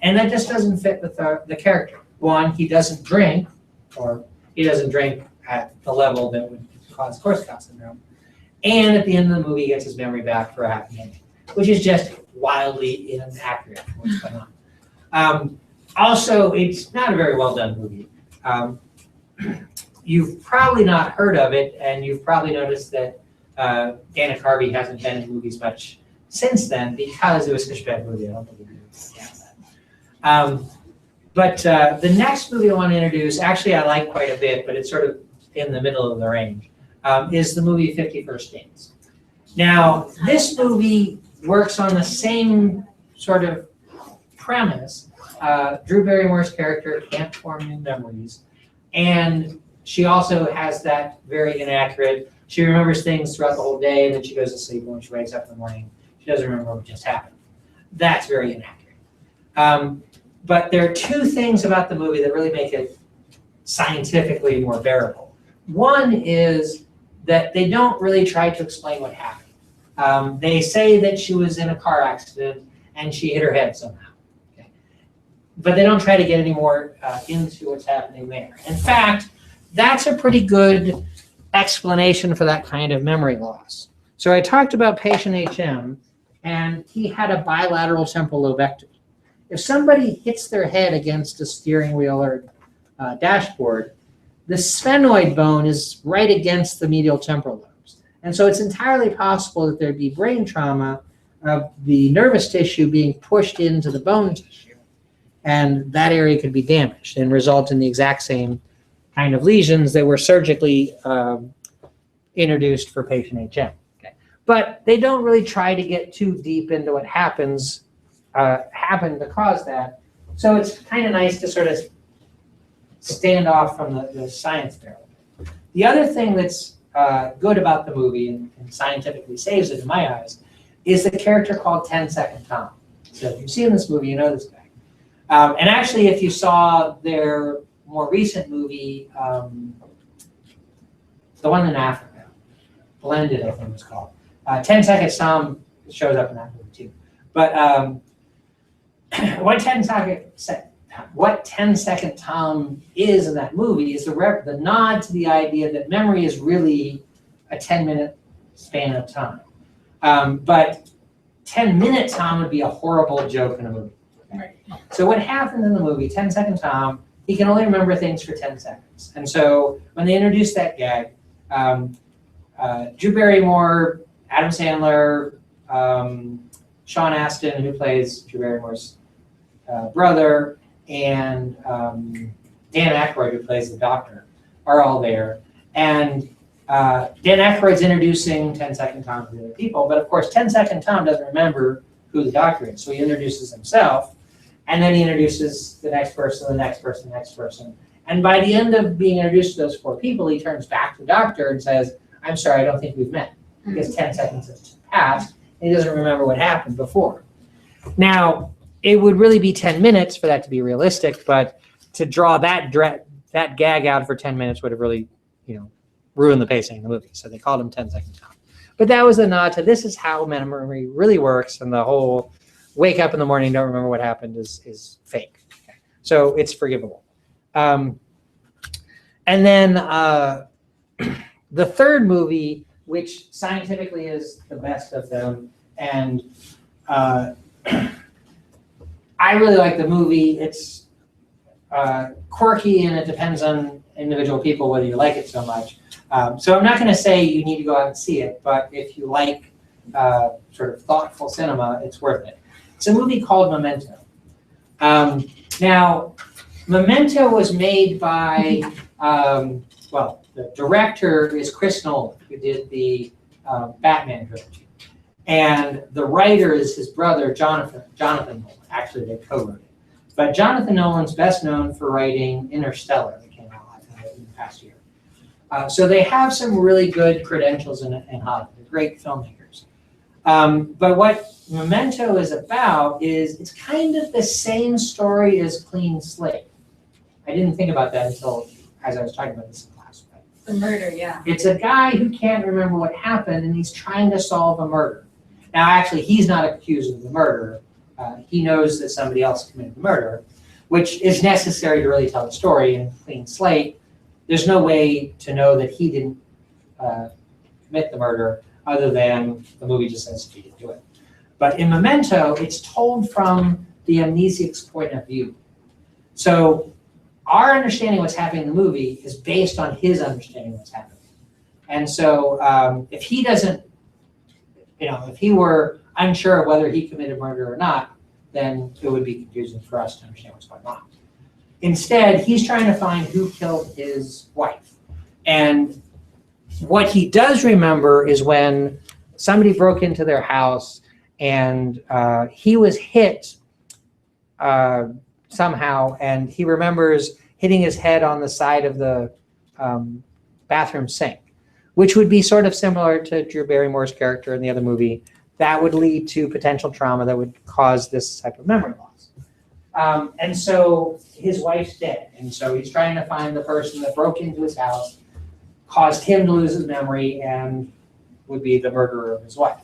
Speaker 1: And that just doesn't fit with the character. One, he doesn't drink, or he doesn't drink at the level that would cause Korsakoff Syndrome. And at the end of the movie, he gets his memory back for a half minute, which is just wildly inaccurate for what's going on. Also, it's not a very well done movie. You've probably not heard of it, and you've probably noticed that Dana Carvey hasn't been in movies much since then because it was such a bad movie. I don't think you understand that. But the next movie I want to introduce, actually I like quite a bit, but it's sort of in the middle of the range, is the movie 50 First Dates. Now, this movie works on the same sort of premise. Drew Barrymore's character can't form new memories, and she also has that very inaccurate, she remembers things throughout the whole day, and then she goes to sleep, and when she wakes up in the morning, she doesn't remember what just happened. That's very inaccurate. But there are two things about the movie that really make it scientifically more bearable. One is that they don't really try to explain what happened. They say that she was in a car accident and she hit her head somehow. Okay? But they don't try to get any more into what's happening there. In fact, that's a pretty good explanation for that kind of memory loss. So I talked about patient HM, and he had a bilateral temporal lobectomy. If somebody hits their head against a steering wheel or dashboard, the sphenoid bone is right against the medial temporal lobes. And so it's entirely possible that there'd be brain trauma of the nervous tissue being pushed into the bone tissue. And that area could be damaged and result in the exact same kind of lesions that were surgically introduced for patient HM. Okay. But they don't really try to get too deep into what happened to cause that. So it's kind of nice to sort of stand off from the science there. The other thing that's good about the movie and scientifically saves it in my eyes is the character called 10-Second Tom. So if you've seen this movie, you know this guy. And actually, if you saw their more recent movie, the one in Africa, Blended, I think it was called. 10-Second Tom shows up in that movie too. But what 10-Second Tom is in that movie is the nod to the idea that memory is really a 10-minute span of time. But 10-minute Tom would be a horrible joke in a movie. Okay? So what happens in the movie, 10-Second Tom, he can only remember things for 10 seconds. And so when they introduced that gag, Drew Barrymore, Adam Sandler, Sean Astin, who plays Drew Barrymore's brother, and Dan Aykroyd, who plays the doctor, are all there. And Dan Aykroyd's introducing 10-Second Tom to the other people, but of course 10-Second Tom doesn't remember who the doctor is, so he introduces himself, and then he introduces the next person, the next person, the next person. And by the end of being introduced to those four people, he turns back to the doctor and says, "I'm sorry, I don't think we've met," because 10 seconds has passed, and he doesn't remember what happened before. Now, it would really be 10 minutes for that to be realistic, but to draw that gag out for 10 minutes would have really, ruined the pacing of the movie. So they called him 10-Second Tom. But that was a nod to this is how memory really works, and the whole wake up in the morning, don't remember what happened is fake. Okay. So it's forgivable. And then the third movie, which scientifically is the best of them, and I really like the movie. It's quirky, and it depends on individual people whether you like it so much. So I'm not going to say you need to go out and see it, but if you like sort of thoughtful cinema, it's worth it. It's a movie called Memento. Now, Memento was made by, the director is Chris Nolan, who did the Batman trilogy. And the writer is his brother, Jonathan Nolan. Actually, they co-wrote it. But Jonathan Nolan's best known for writing Interstellar, that came out in the past year. So they have some really good credentials in Hollywood. They're great filmmakers. But what Memento is about is it's kind of the same story as Clean Slate. I didn't think about that until as I was talking about this in class.
Speaker 4: The murder, yeah.
Speaker 1: It's a guy who can't remember what happened, and he's trying to solve a murder. Now, actually, he's not accused of the murder. He knows that somebody else committed the murder, which is necessary to really tell the story. In Clean Slate, there's no way to know that he didn't commit the murder other than the movie just says he didn't do it. But in Memento, it's told from the amnesiac's point of view. So our understanding of what's happening in the movie is based on his understanding of what's happening. And so if he doesn't, if he were unsure of whether he committed murder or not, then it would be confusing for us to understand what's going on. Instead, he's trying to find who killed his wife. And what he does remember is when somebody broke into their house and he was hit somehow, and he remembers hitting his head on the side of the bathroom sink, which would be sort of similar to Drew Barrymore's character in the other movie. That would lead to potential trauma that would cause this type of memory loss. And so his wife's dead, and so he's trying to find the person that broke into his house, caused him to lose his memory, and would be the murderer of his wife.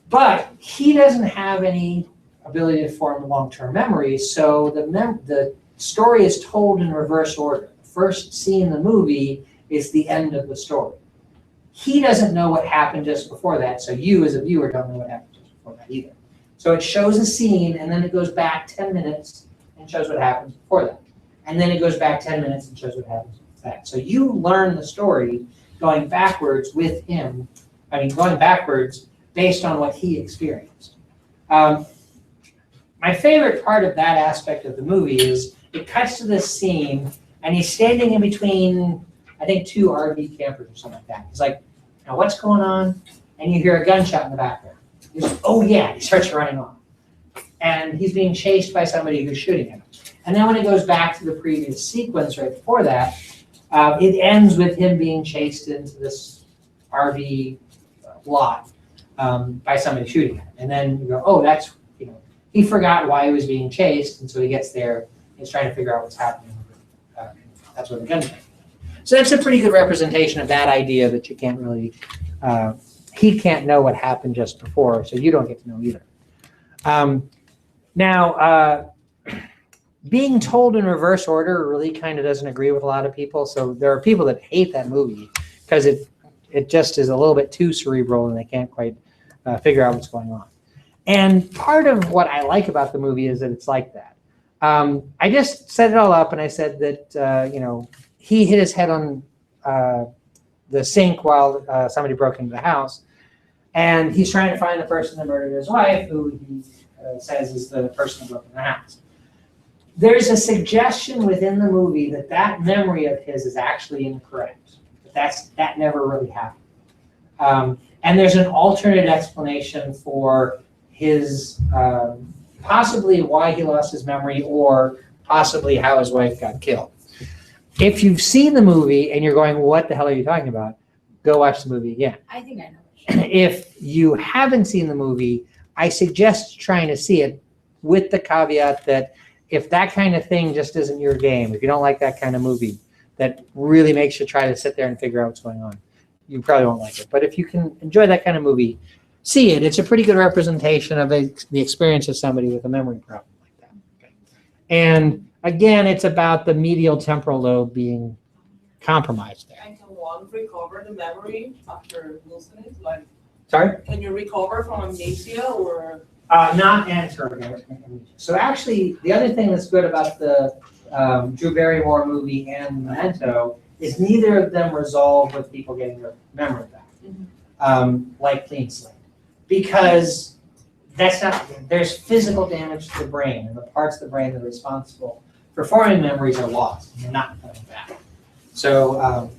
Speaker 1: But he doesn't have any ability to form long-term memories, so the story is told in reverse order. The first scene in the movie is the end of the story. He doesn't know what happened just before that, so you as a viewer don't know what happened just before that either. So it shows a scene, and then it goes back 10 minutes and shows what happens before that. And then it goes back 10 minutes and shows what happens before that. So you learn the story going backwards with him, going backwards based on what he experienced. My favorite part of that aspect of the movie is it cuts to this scene, and he's standing in between, I think, two RV campers or something like that. He's like, now what's going on? And you hear a gunshot in the background. He's like, oh yeah, he starts running off. And he's being chased by somebody who's shooting him. And then when it goes back to the previous sequence right before that, it ends with him being chased into this RV lot by somebody shooting him. And then you go, oh, that's, he forgot why he was being chased, and so he gets there, he's trying to figure out what's happening. That's where the gun's from. So that's a pretty good representation of that idea that you can't really, he can't know what happened just before, so you don't get to know either. Now, being told in reverse order really kind of doesn't agree with a lot of people, so there are people that hate that movie because it just is a little bit too cerebral and they can't quite figure out what's going on. And part of what I like about the movie is that it's like that. I just set it all up and I said that, he hit his head on the sink while somebody broke into the house. And he's trying to find the person that murdered his wife, who he says is the person who broke into the house. There's a suggestion within the movie that that memory of his is actually incorrect. That never really happened. And there's an alternate explanation for his, possibly why he lost his memory or possibly how his wife got killed. If you've seen the movie and you're going, what the hell are you talking about? Go watch the movie again.
Speaker 4: I think I know.
Speaker 1: If you haven't seen the movie, I suggest trying to see it with the caveat that if that kind of thing just isn't your game, if you don't like that kind of movie that really makes you try to sit there and figure out what's going on, you probably won't like it. But if you can enjoy that kind of movie, see it. It's a pretty good representation of the experience of somebody with a memory problem like that. Okay. And again, it's about the medial temporal lobe being compromised there.
Speaker 5: And can one recover the memory after losing it? Like,
Speaker 1: Sorry?
Speaker 5: can you recover from amnesia or?
Speaker 1: Not anterogenic amnesia. So actually, the other thing that's good about the Drew Barrymore movie and Memento is neither of them resolve with people getting their memory back, like Clean Slate. Because that's not, there's physical damage to the brain, and the parts of the brain that are responsible for forming memories are lost, and they're not coming back. So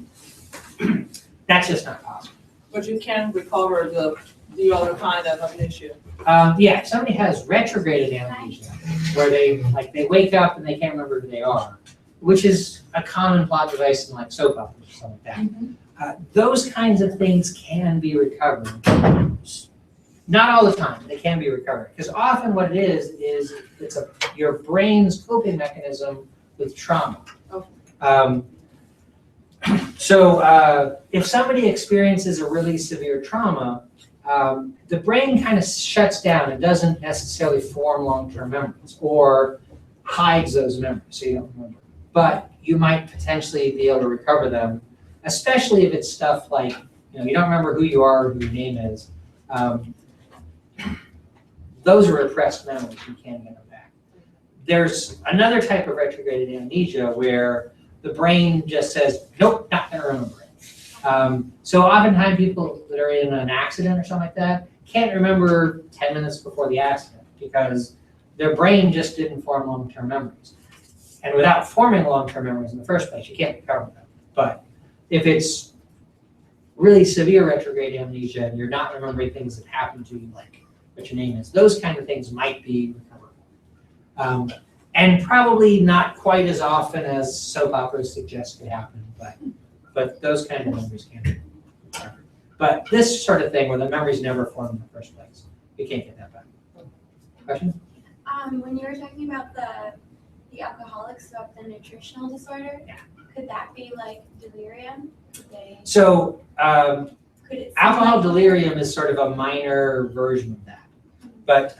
Speaker 1: that's just not possible.
Speaker 5: But you can recover the other kind of amnesia.
Speaker 1: Yeah, if somebody has retrograded amnesia, where they wake up and they can't remember who they are, which is a common plot device in like soap operas or something like that. Those kinds of things can be recovered. Not all the time, they can be recovered. Because often what it is it's your brain's coping mechanism with trauma.
Speaker 5: Okay.
Speaker 1: So if somebody experiences a really severe trauma, the brain kind of shuts down and doesn't necessarily form long-term memories or hides those memories so you don't remember. But you might potentially be able to recover them, especially if it's stuff like, you don't remember who you are or who your name is. Those are repressed memories, you can't get them back. There's another type of retrograde amnesia where the brain just says, nope, not gonna remember it. So oftentimes people that are in an accident or something like that can't remember 10 minutes before the accident because their brain just didn't form long-term memories. And without forming long-term memories in the first place, you can't recover them. But if it's really severe retrograde amnesia and you're not remembering things that happened to you, like what your name is, those kind of things might be recoverable. And probably not quite as often as soap operas suggest could happen, but those kind of memories can be recovered. But this sort of thing where the memories never formed in the first place, you can't get that back. Question?
Speaker 3: When you were talking about the alcoholics about the nutritional disorder, could that be like delirium?
Speaker 1: So
Speaker 3: Could it
Speaker 1: alcohol delirium is sort of a minor version of that. But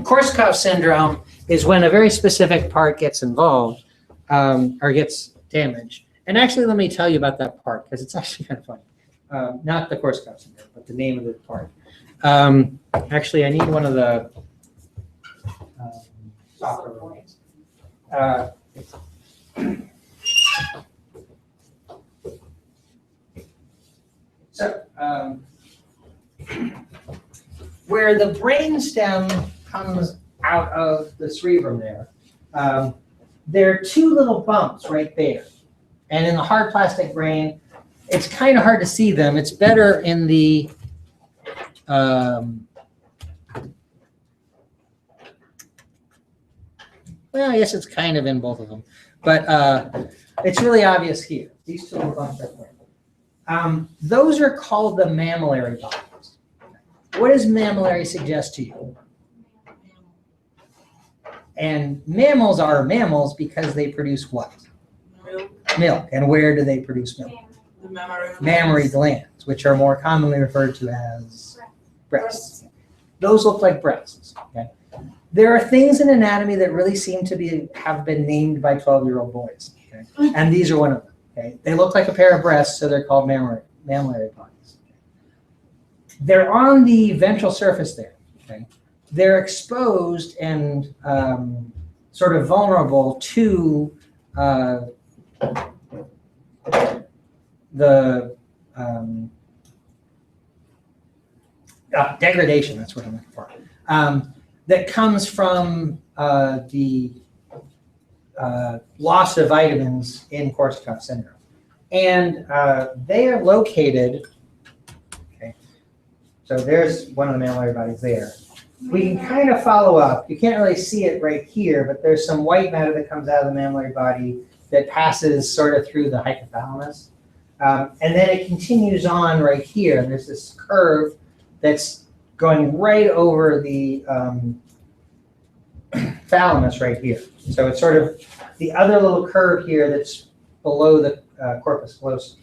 Speaker 1: Korsakoff Syndrome is when a very specific part gets involved or gets damaged. And actually, let me tell you about that part, because it's actually kind of funny. Not the Korsakoff Syndrome, but the name of the part. Actually, I need one of the software lines. Where the brainstem comes out of the cerebrum there are two little bumps right there. And in the hard plastic brain, it's kind of hard to see them. It's better in the well, I guess it's kind of in both of them. But it's really obvious here. These two little bumps right there. Those are called the mammillary bodies. What does mammillary suggest to you? And mammals are mammals because they produce what? Milk. And where do they produce milk?
Speaker 5: The
Speaker 1: Mammary glands, which are more commonly referred to as breasts. Those look like breasts. Okay? There are things in anatomy that really seem to have been named by 12-year-old boys. Okay? And these are one of them. Okay? They look like a pair of breasts, so they're called mammillary bodies. Okay? They're on the ventral surface there. Okay? They're exposed and sort of vulnerable to the degradation, that's what I'm looking for, that comes from the loss of vitamins in Korsakoff syndrome. And they are located, okay, so there's one of the mammillary bodies there. We can kind of follow up. You can't really see it right here, but there's some white matter that comes out of the mammillary body that passes sort of through the hypothalamus. And then it continues on right here. And there's this curve that's going right over the thalamus right here. So it's sort of the other little curve here that's below the corpus callosum.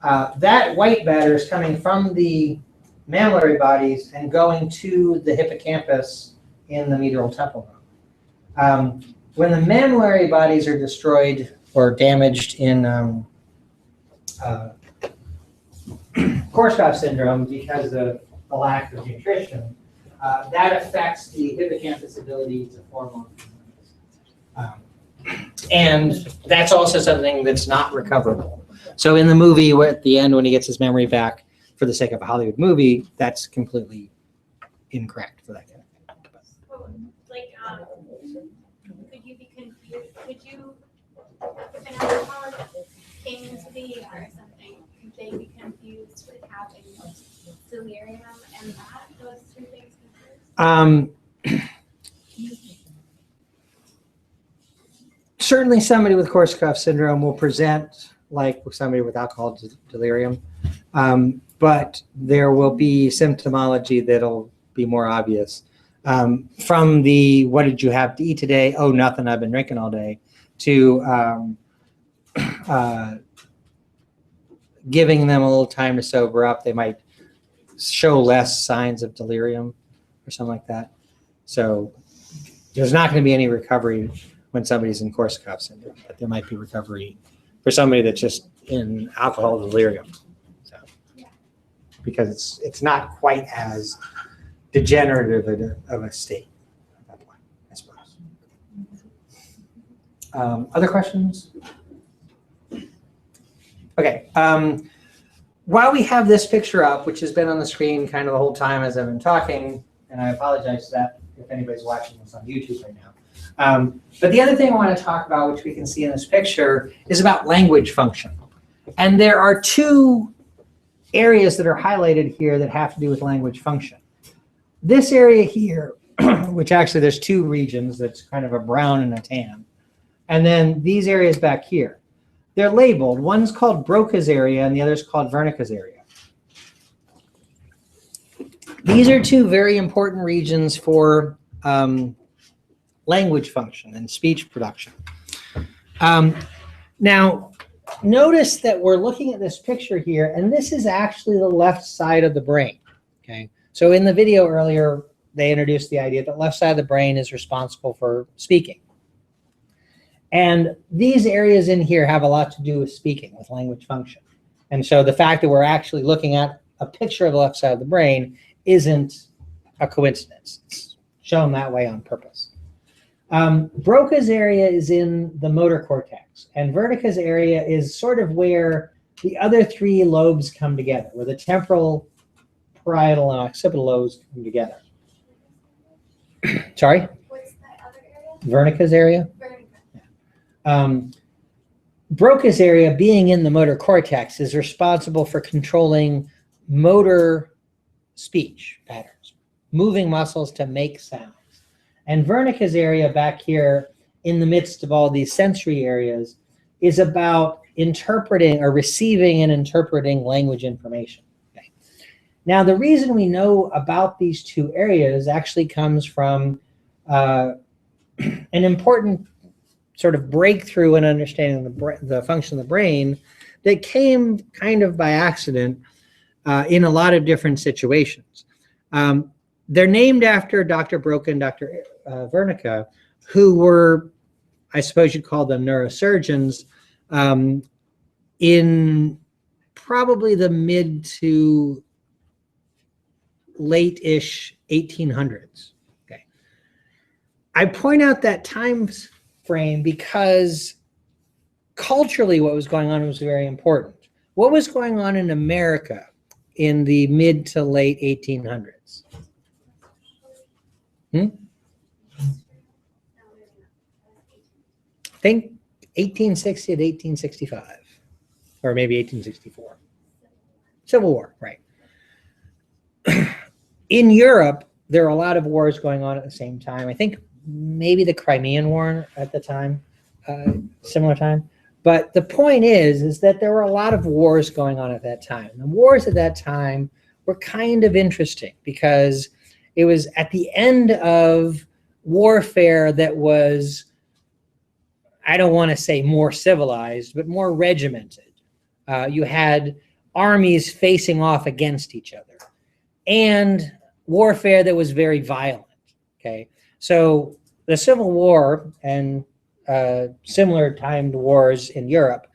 Speaker 1: That white matter is coming from the mammillary bodies and going to the hippocampus in the medial temporal lobe. When the mammillary bodies are destroyed or damaged in Korsakoff syndrome because of the lack of nutrition, that affects the hippocampus' ability to form and that's also something that's not recoverable. So in the movie, at the end, when he gets his memory back, for the sake of a Hollywood movie, that's completely incorrect for that kind of thing.
Speaker 3: Like, could you be confused? Could you, if an alcoholic came into the ER or something, could they be confused with having delirium and that, those two things confused?
Speaker 1: Certainly somebody with Korsakoff syndrome will present like somebody with alcohol delirium. But there will be symptomology that'll be more obvious. From the, what did you have to eat today? Oh, nothing, I've been drinking all day, to giving them a little time to sober up, they might show less signs of delirium or something like that. So there's not going to be any recovery when somebody's in Korsakoff syndrome, but there might be recovery for somebody that's just in alcohol delirium. So, because it's not quite as degenerative of a state, I suppose. Other questions? Okay. While we have this picture up, which has been on the screen kind of the whole time as I've been talking, and I apologize for that if anybody's watching this on YouTube right now. But the other thing I want to talk about, which we can see in this picture, is about language function. And there are two areas that are highlighted here that have to do with language function. This area here, which actually there's two regions, that's kind of a brown and a tan. And then these areas back here. They're labeled. One's called Broca's area and the other's called Wernicke's area. These are two very important regions for language function and speech production. Now, notice that we're looking at this picture here, and this is actually the left side of the brain. Okay, so in the video earlier, they introduced the idea that left side of the brain is responsible for speaking. And these areas in here have a lot to do with speaking, with language function. And so the fact that we're actually looking at a picture of the left side of the brain isn't a coincidence. It's shown that way on purpose. Broca's area is in the motor cortex, and Wernicke's area is sort of where the other three lobes come together, where the temporal, parietal, and occipital lobes come together. Sorry?
Speaker 3: What's that other area?
Speaker 1: Wernicke's area?
Speaker 3: Wernicke.
Speaker 1: Broca's area, being in the motor cortex, is responsible for controlling motor speech patterns, moving muscles to make sounds. And Wernicke's area back here in the midst of all these sensory areas is about interpreting or receiving and interpreting language information. Okay. Now, the reason we know about these two areas actually comes from an important sort of breakthrough in understanding the function of the brain that came kind of by accident in a lot of different situations. They're named after Dr. Broca and Dr. Wernicke, who were, I suppose you'd call them neurosurgeons, in probably the mid to late-ish 1800s. Okay. I point out that time frame because culturally what was going on was very important. What was going on in America in the mid to late 1800s? I think 1860 to 1865, or maybe 1864. Civil War, right. In Europe, there are a lot of wars going on at the same time. I think maybe the Crimean War at the time, similar time. But the point is that there were a lot of wars going on at that time. The wars at that time were kind of interesting because it was at the end of warfare that was, I don't want to say more civilized, but more regimented. You had armies facing off against each other and warfare that was very violent, okay? So the Civil War and similar timed wars in Europe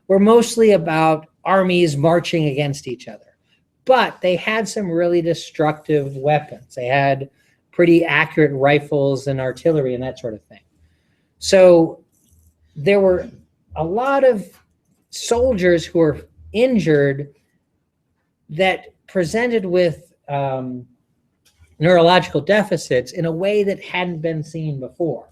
Speaker 1: were mostly about armies marching against each other. But they had some really destructive weapons. They had pretty accurate rifles and artillery and that sort of thing. So there were a lot of soldiers who were injured that presented with neurological deficits in a way that hadn't been seen before.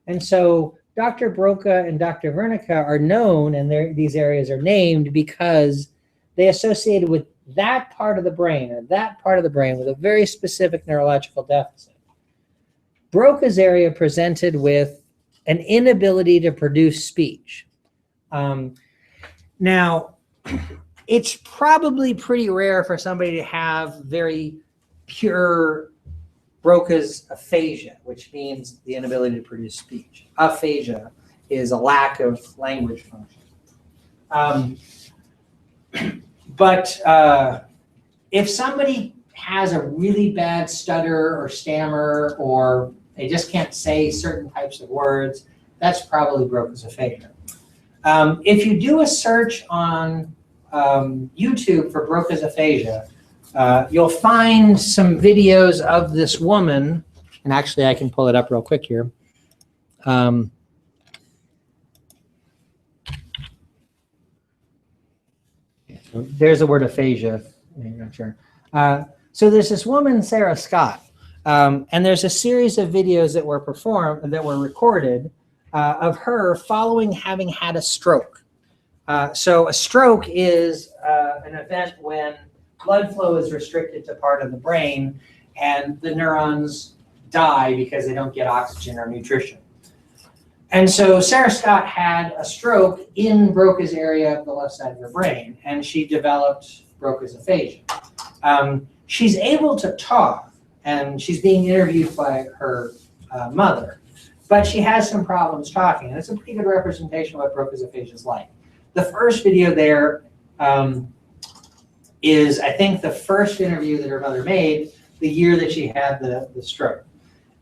Speaker 1: And so Dr. Broca and Dr. Wernicke are known, and these areas are named because they associated with that part of the brain, or that part of the brain with a very specific neurological deficit. Broca's area presented with an inability to produce speech. Now, it's probably pretty rare for somebody to have very pure Broca's aphasia, which means the inability to produce speech. Aphasia is a lack of language function. But if somebody has a really bad stutter or stammer, or they just can't say certain types of words, that's probably Broca's aphasia. If you do a search on YouTube for Broca's aphasia, you'll find some videos of this woman, and actually I can pull it up real quick here. There's the word aphasia. I'm not sure. So there's this woman, Sarah Scott, and there's a series of videos that were recorded of her following having had a stroke. So a stroke is an event when blood flow is restricted to part of the brain and the neurons die because they don't get oxygen or nutrition. And so Sarah Scott had a stroke in Broca's area of the left side of her brain, and she developed Broca's aphasia. She's able to talk, and she's being interviewed by her mother, but she has some problems talking, and it's a pretty good representation of what Broca's aphasia is like. The first video there is, I think, the first interview that her mother made the year that she had the stroke.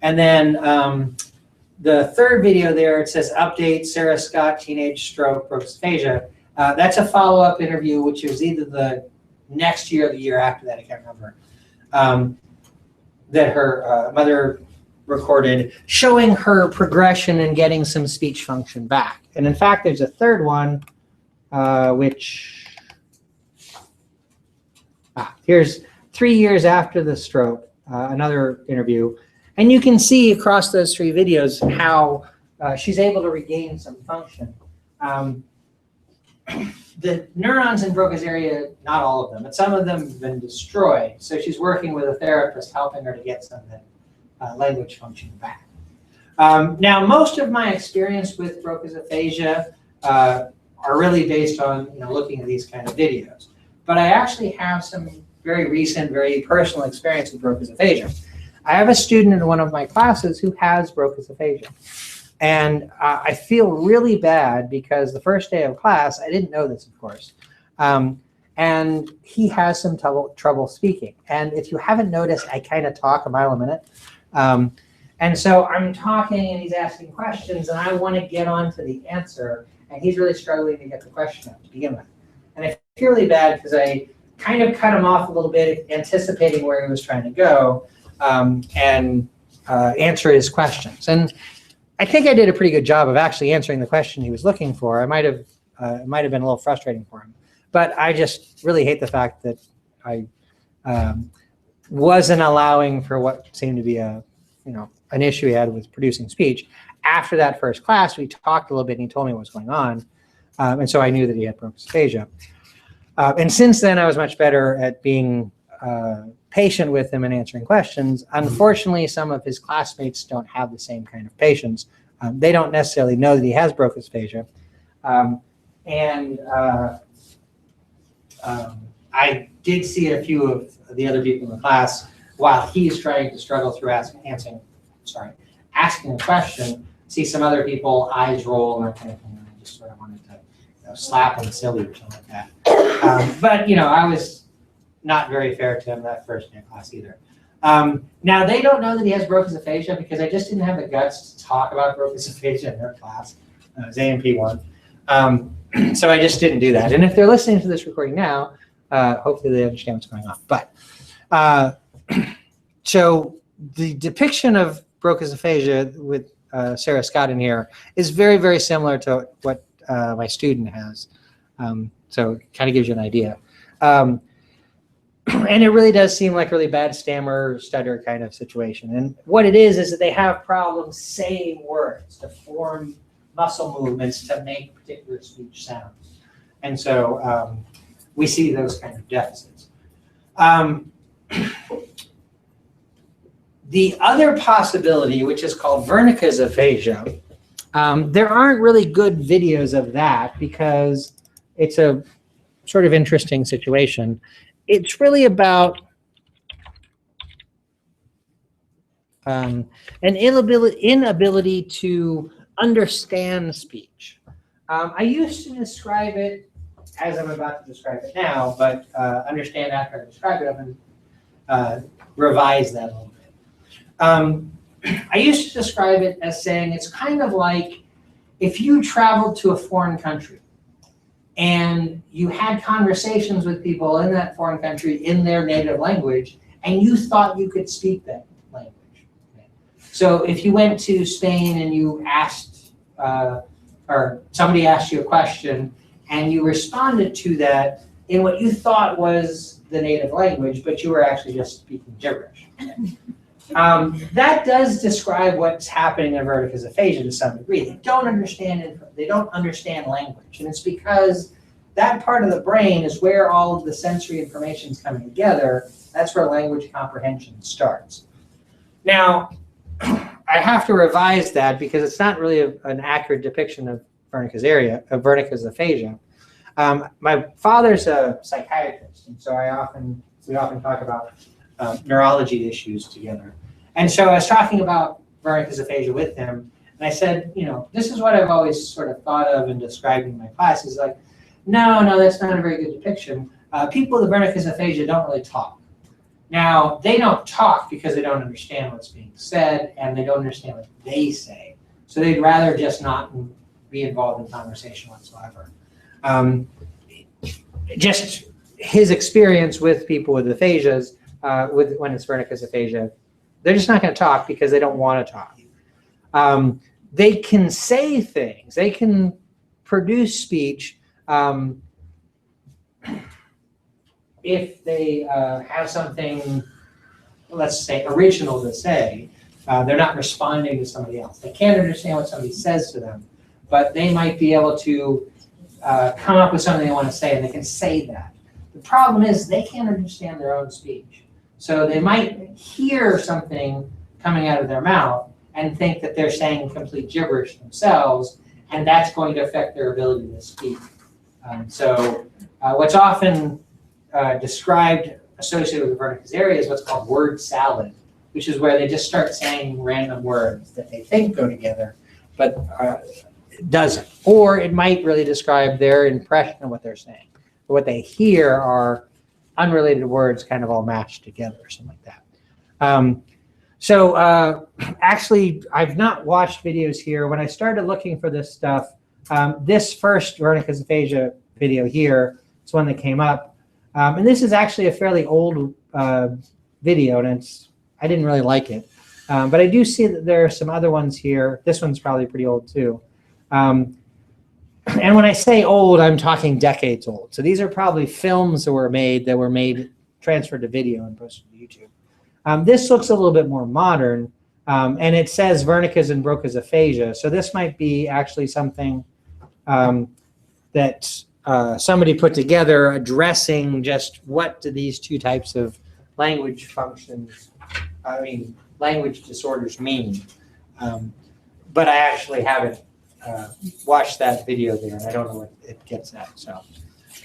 Speaker 1: And then the third video there, it says update, Sarah Scott, teenage stroke, Broca's aphasia. That's a follow-up interview, which was either the next year or the year after that, I can't remember, that her mother recorded, showing her progression and getting some speech function back. And in fact, there's a third one, here's 3 years after the stroke, another interview. And you can see across those 3 videos how she's able to regain some function. The neurons in Broca's area, not all of them, but some of them have been destroyed. So she's working with a therapist helping her to get some of that language function back. Now, most of my experience with Broca's aphasia are really based on looking at these kind of videos. But I actually have some very recent, very personal experience with Broca's aphasia. I have a student in one of my classes who has Broca's aphasia. And I feel really bad because the first day of class, I didn't know this, of course, and he has some trouble speaking. And if you haven't noticed, I kind of talk a mile a minute. And so I'm talking and he's asking questions and I want to get on to the answer. And he's really struggling to get the question out to begin with. And I feel really bad because I kind of cut him off a little bit, anticipating where he was trying to go, and answer his questions. And I think I did a pretty good job of actually answering the question he was looking for. It might have been a little frustrating for him. But I just really hate the fact that I wasn't allowing for what seemed to be an issue he had with producing speech. After that first class, we talked a little bit and he told me what was going on. And so I knew that he had Broca's aphasia. And since then, I was much better at being patient with him and answering questions. Unfortunately, some of his classmates don't have the same kind of patience. They don't necessarily know that he has Broca's aphasia. I did see a few of the other people in the class while he's trying to struggle through asking a question, see some other people eyes roll and that kind of thing. And I just sort of wanted to slap him silly or something like that. But I was not very fair to him that first day of class either. Now they don't know that he has Broca's aphasia because I just didn't have the guts to talk about Broca's aphasia in their class. It was AMP1. So I just didn't do that. And if they're listening to this recording now, hopefully they understand what's going on. But so the depiction of Broca's aphasia with Sarah Scott in here is very, very similar to what my student has. So it kind of gives you an idea. And it really does seem like a really bad stammer, stutter kind of situation. And what it is that they have problems saying words, to form muscle movements to make particular speech sounds. And so we see those kind of deficits. The other possibility, which is called Wernicke's aphasia, there aren't really good videos of that because it's a sort of interesting situation. It's really about an inability to understand speech. I used to describe it as I'm about to describe it now, but understand after I describe it, I'm going to revise that a little bit. I used to describe it as saying it's kind of like if you traveled to a foreign country and you had conversations with people in that foreign country in their native language, and you thought you could speak that language. So if you went to Spain and you asked, or somebody asked you a question, and you responded to that in what you thought was the native language, but you were actually just speaking gibberish. That does describe what's happening in verticus aphasia to some degree. They don't understand language, and it's because that part of the brain is where all of the sensory information is coming together. That's where language comprehension starts. Now, I have to revise that because it's not really an accurate depiction of verticus aphasia. My father's a psychiatrist, and so we often talk about neurology issues together. And so I was talking about verticus aphasia with him, and I said, this is what I've always sort of thought of and described in my classes. Like, no, that's not a very good depiction. People with verticus aphasia don't really talk. Now, they don't talk because they don't understand what's being said, and they don't understand what they say. So they'd rather just not be involved in conversation whatsoever. Just his experience with people with aphasias, when it's verticus aphasia, they're just not going to talk because they don't want to talk. They can say things. They can produce speech if they have something, let's say, original to say. They're not responding to somebody else. They can't understand what somebody says to them, but they might be able to come up with something they want to say, and they can say that. The problem is they can't understand their own speech. So they might hear something coming out of their mouth and think that they're saying complete gibberish themselves, and that's going to affect their ability to speak. So what's often described associated with the verticus area is what's called word salad, which is where they just start saying random words that they think go together, but it doesn't. Or it might really describe their impression of what they're saying. But what they hear are unrelated words kind of all matched together or something like that. Actually, I've not watched videos here. When I started looking for this stuff, this first verticus aphasia video here is one that came up. And this is actually a fairly old video, and I didn't really like it. But I do see that there are some other ones here. This one's probably pretty old too. And when I say old, I'm talking decades old. So these are probably films that were made, transferred to video and posted to YouTube. This looks a little bit more modern, and it says verticus and Broca's aphasia. So this might be actually something that somebody put together addressing just what do these two types of language disorders mean. But I actually haven't watched that video there, and I don't know what it gets at. So,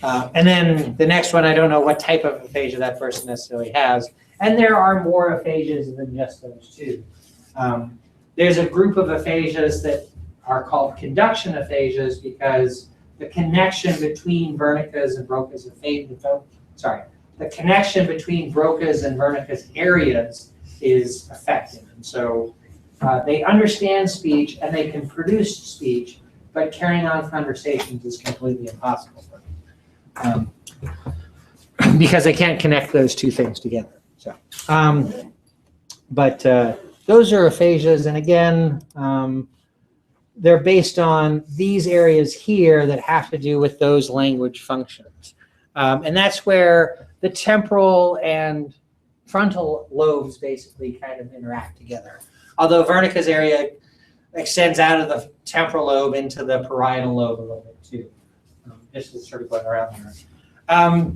Speaker 1: and then the next one, I don't know what type of aphasia that person necessarily has. And there are more aphasias than just those two. There's a group of aphasias that are called conduction aphasias because the connection between verticus and Broca's aphasia, the connection between Broca's and verticus areas is affected. And so they understand speech and they can produce speech, but carrying on conversations is completely impossible for them because they can't connect those two things together. So, those are aphasias, and again, they're based on these areas here that have to do with those language functions. And that's where the temporal and frontal lobes basically kind of interact together. Although verticus area extends out of the temporal lobe into the parietal lobe a little bit too. Just to sort of going around there.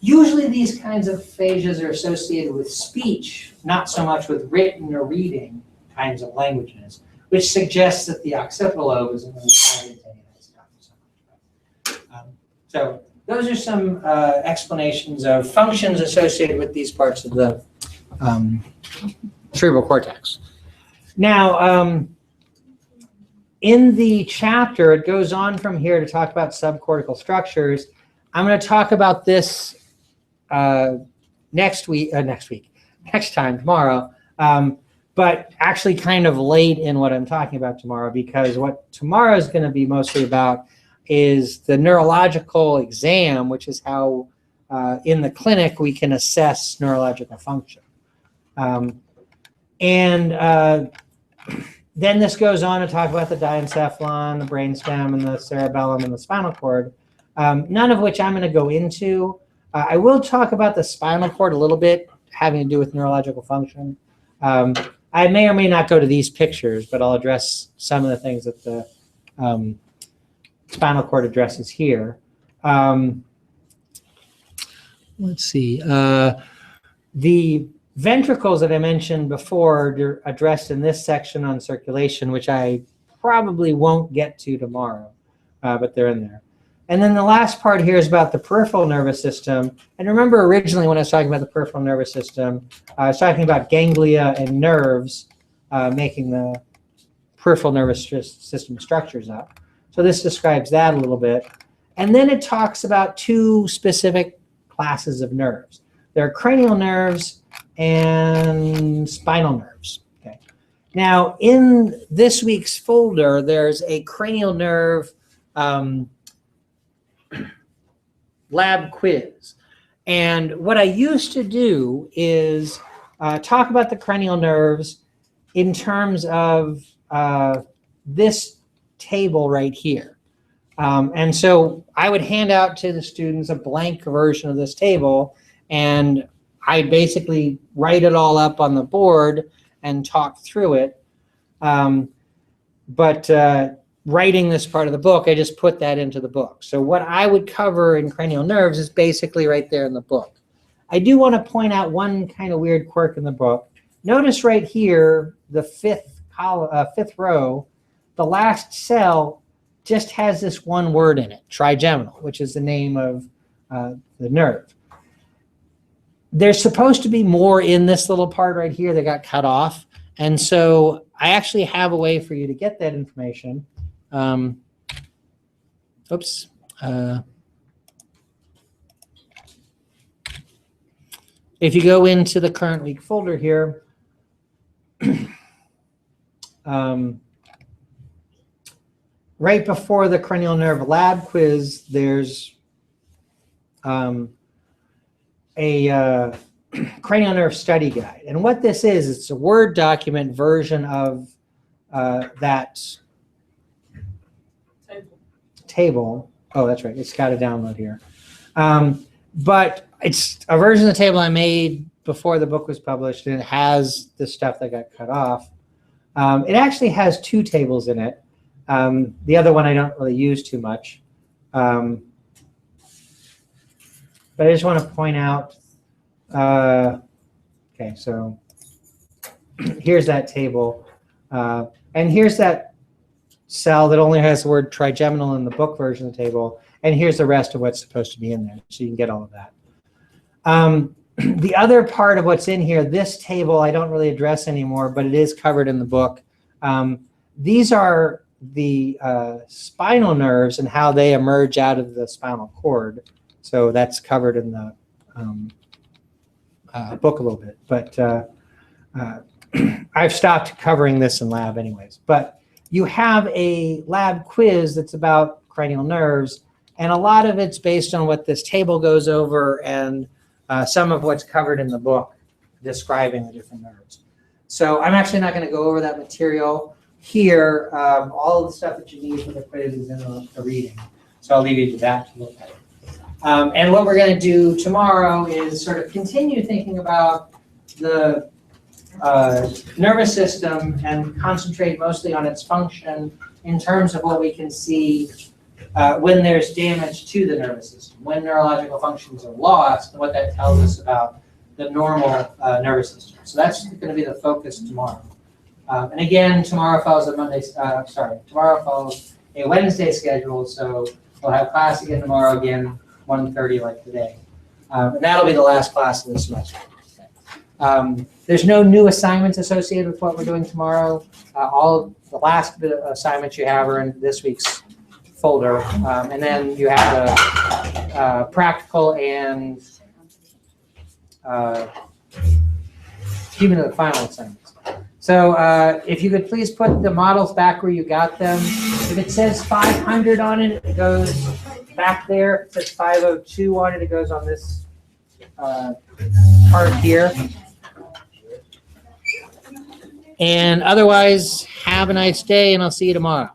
Speaker 1: Usually these kinds of aphasias are associated with speech, not so much with written or reading kinds of languages, which suggests that the occipital lobe isn't really tied into any of that stuff so much. So those are some explanations of functions associated with these parts of the cerebral cortex. Now, in the chapter, it goes on from here to talk about subcortical structures, I'm going to talk about this next time, tomorrow. But actually kind of late in what I'm talking about tomorrow, because what tomorrow is going to be mostly about is the neurological exam, which is how in the clinic we can assess neurological function. Then this goes on to talk about the diencephalon, the brainstem, and the cerebellum and the spinal cord, none of which I'm going to go into. I will talk about the spinal cord a little bit, having to do with neurological function. I may or may not go to these pictures, but I'll address some of the things that the spinal cord addresses here. Let's see. The ventricles that I mentioned before are addressed in this section on circulation, which I probably won't get to tomorrow, but they're in there. And then the last part here is about the peripheral nervous system. And remember originally when I was talking about the peripheral nervous system, I was talking about ganglia and nerves making the peripheral nervous system structures up. So this describes that a little bit. And then it talks about two specific classes of nerves. There are cranial nerves and spinal nerves. Okay. Now, in this week's folder, there's a cranial nerve lab quiz. And what I used to do is talk about the cranial nerves in terms of this table right here. And so I would hand out to the students a blank version of this table, and I basically write it all up on the board and talk through it. Writing this part of the book, I just put that into the book. So what I would cover in cranial nerves is basically right there in the book. I do want to point out one kind of weird quirk in the book. Notice right here, the fifth row, the last cell just has this one word in it, trigeminal, which is the name of the nerve. There's supposed to be more in this little part right here that got cut off. And so I actually have a way for you to get that information. Oops. If you go into the current week folder here, right before the cranial nerve lab quiz, there's a cranial nerve study guide. And what this is, it's a Word document version of that table. Oh, that's right. It's got a download here. But it's a version of the table I made before the book was published, and it has the stuff that got cut off. It actually has two tables in it. The other one I don't really use too much. But I just want to point out, okay, so here's that table. And here's that cell that only has the word trigeminal in the book version of the table. And here's the rest of what's supposed to be in there, so you can get all of that. The other part of what's in here, this table I don't really address anymore, but it is covered in the book. These are the spinal nerves and how they emerge out of the spinal cord. So that's covered in the book a little bit. But I've stopped covering this in lab anyways. But you have a lab quiz that's about cranial nerves, and a lot of it's based on what this table goes over and some of what's covered in the book describing the different nerves. So I'm actually not going to go over that material here. All of the stuff that you need for the quiz is in the reading. So I'll leave you to that to look at it. And what we're going to do tomorrow is sort of continue thinking about the nervous system and concentrate mostly on its function in terms of what we can see when there's damage to the nervous system, when neurological functions are lost, and what that tells us about the normal nervous system. So that's going to be the focus tomorrow. And again, tomorrow follows tomorrow follows a Wednesday schedule, so we'll have class again tomorrow, again, 1:30 like today. And that'll be the last class of the semester. There's no new assignments associated with what we're doing tomorrow. All the last bit of assignments you have are in this week's folder. And then you have practical and cumulative final assignments. So if you could please put the models back where you got them. If it says 500 on it, it goes back there. If it says 502 on it, it goes on this part here. And otherwise, have a nice day, and I'll see you tomorrow.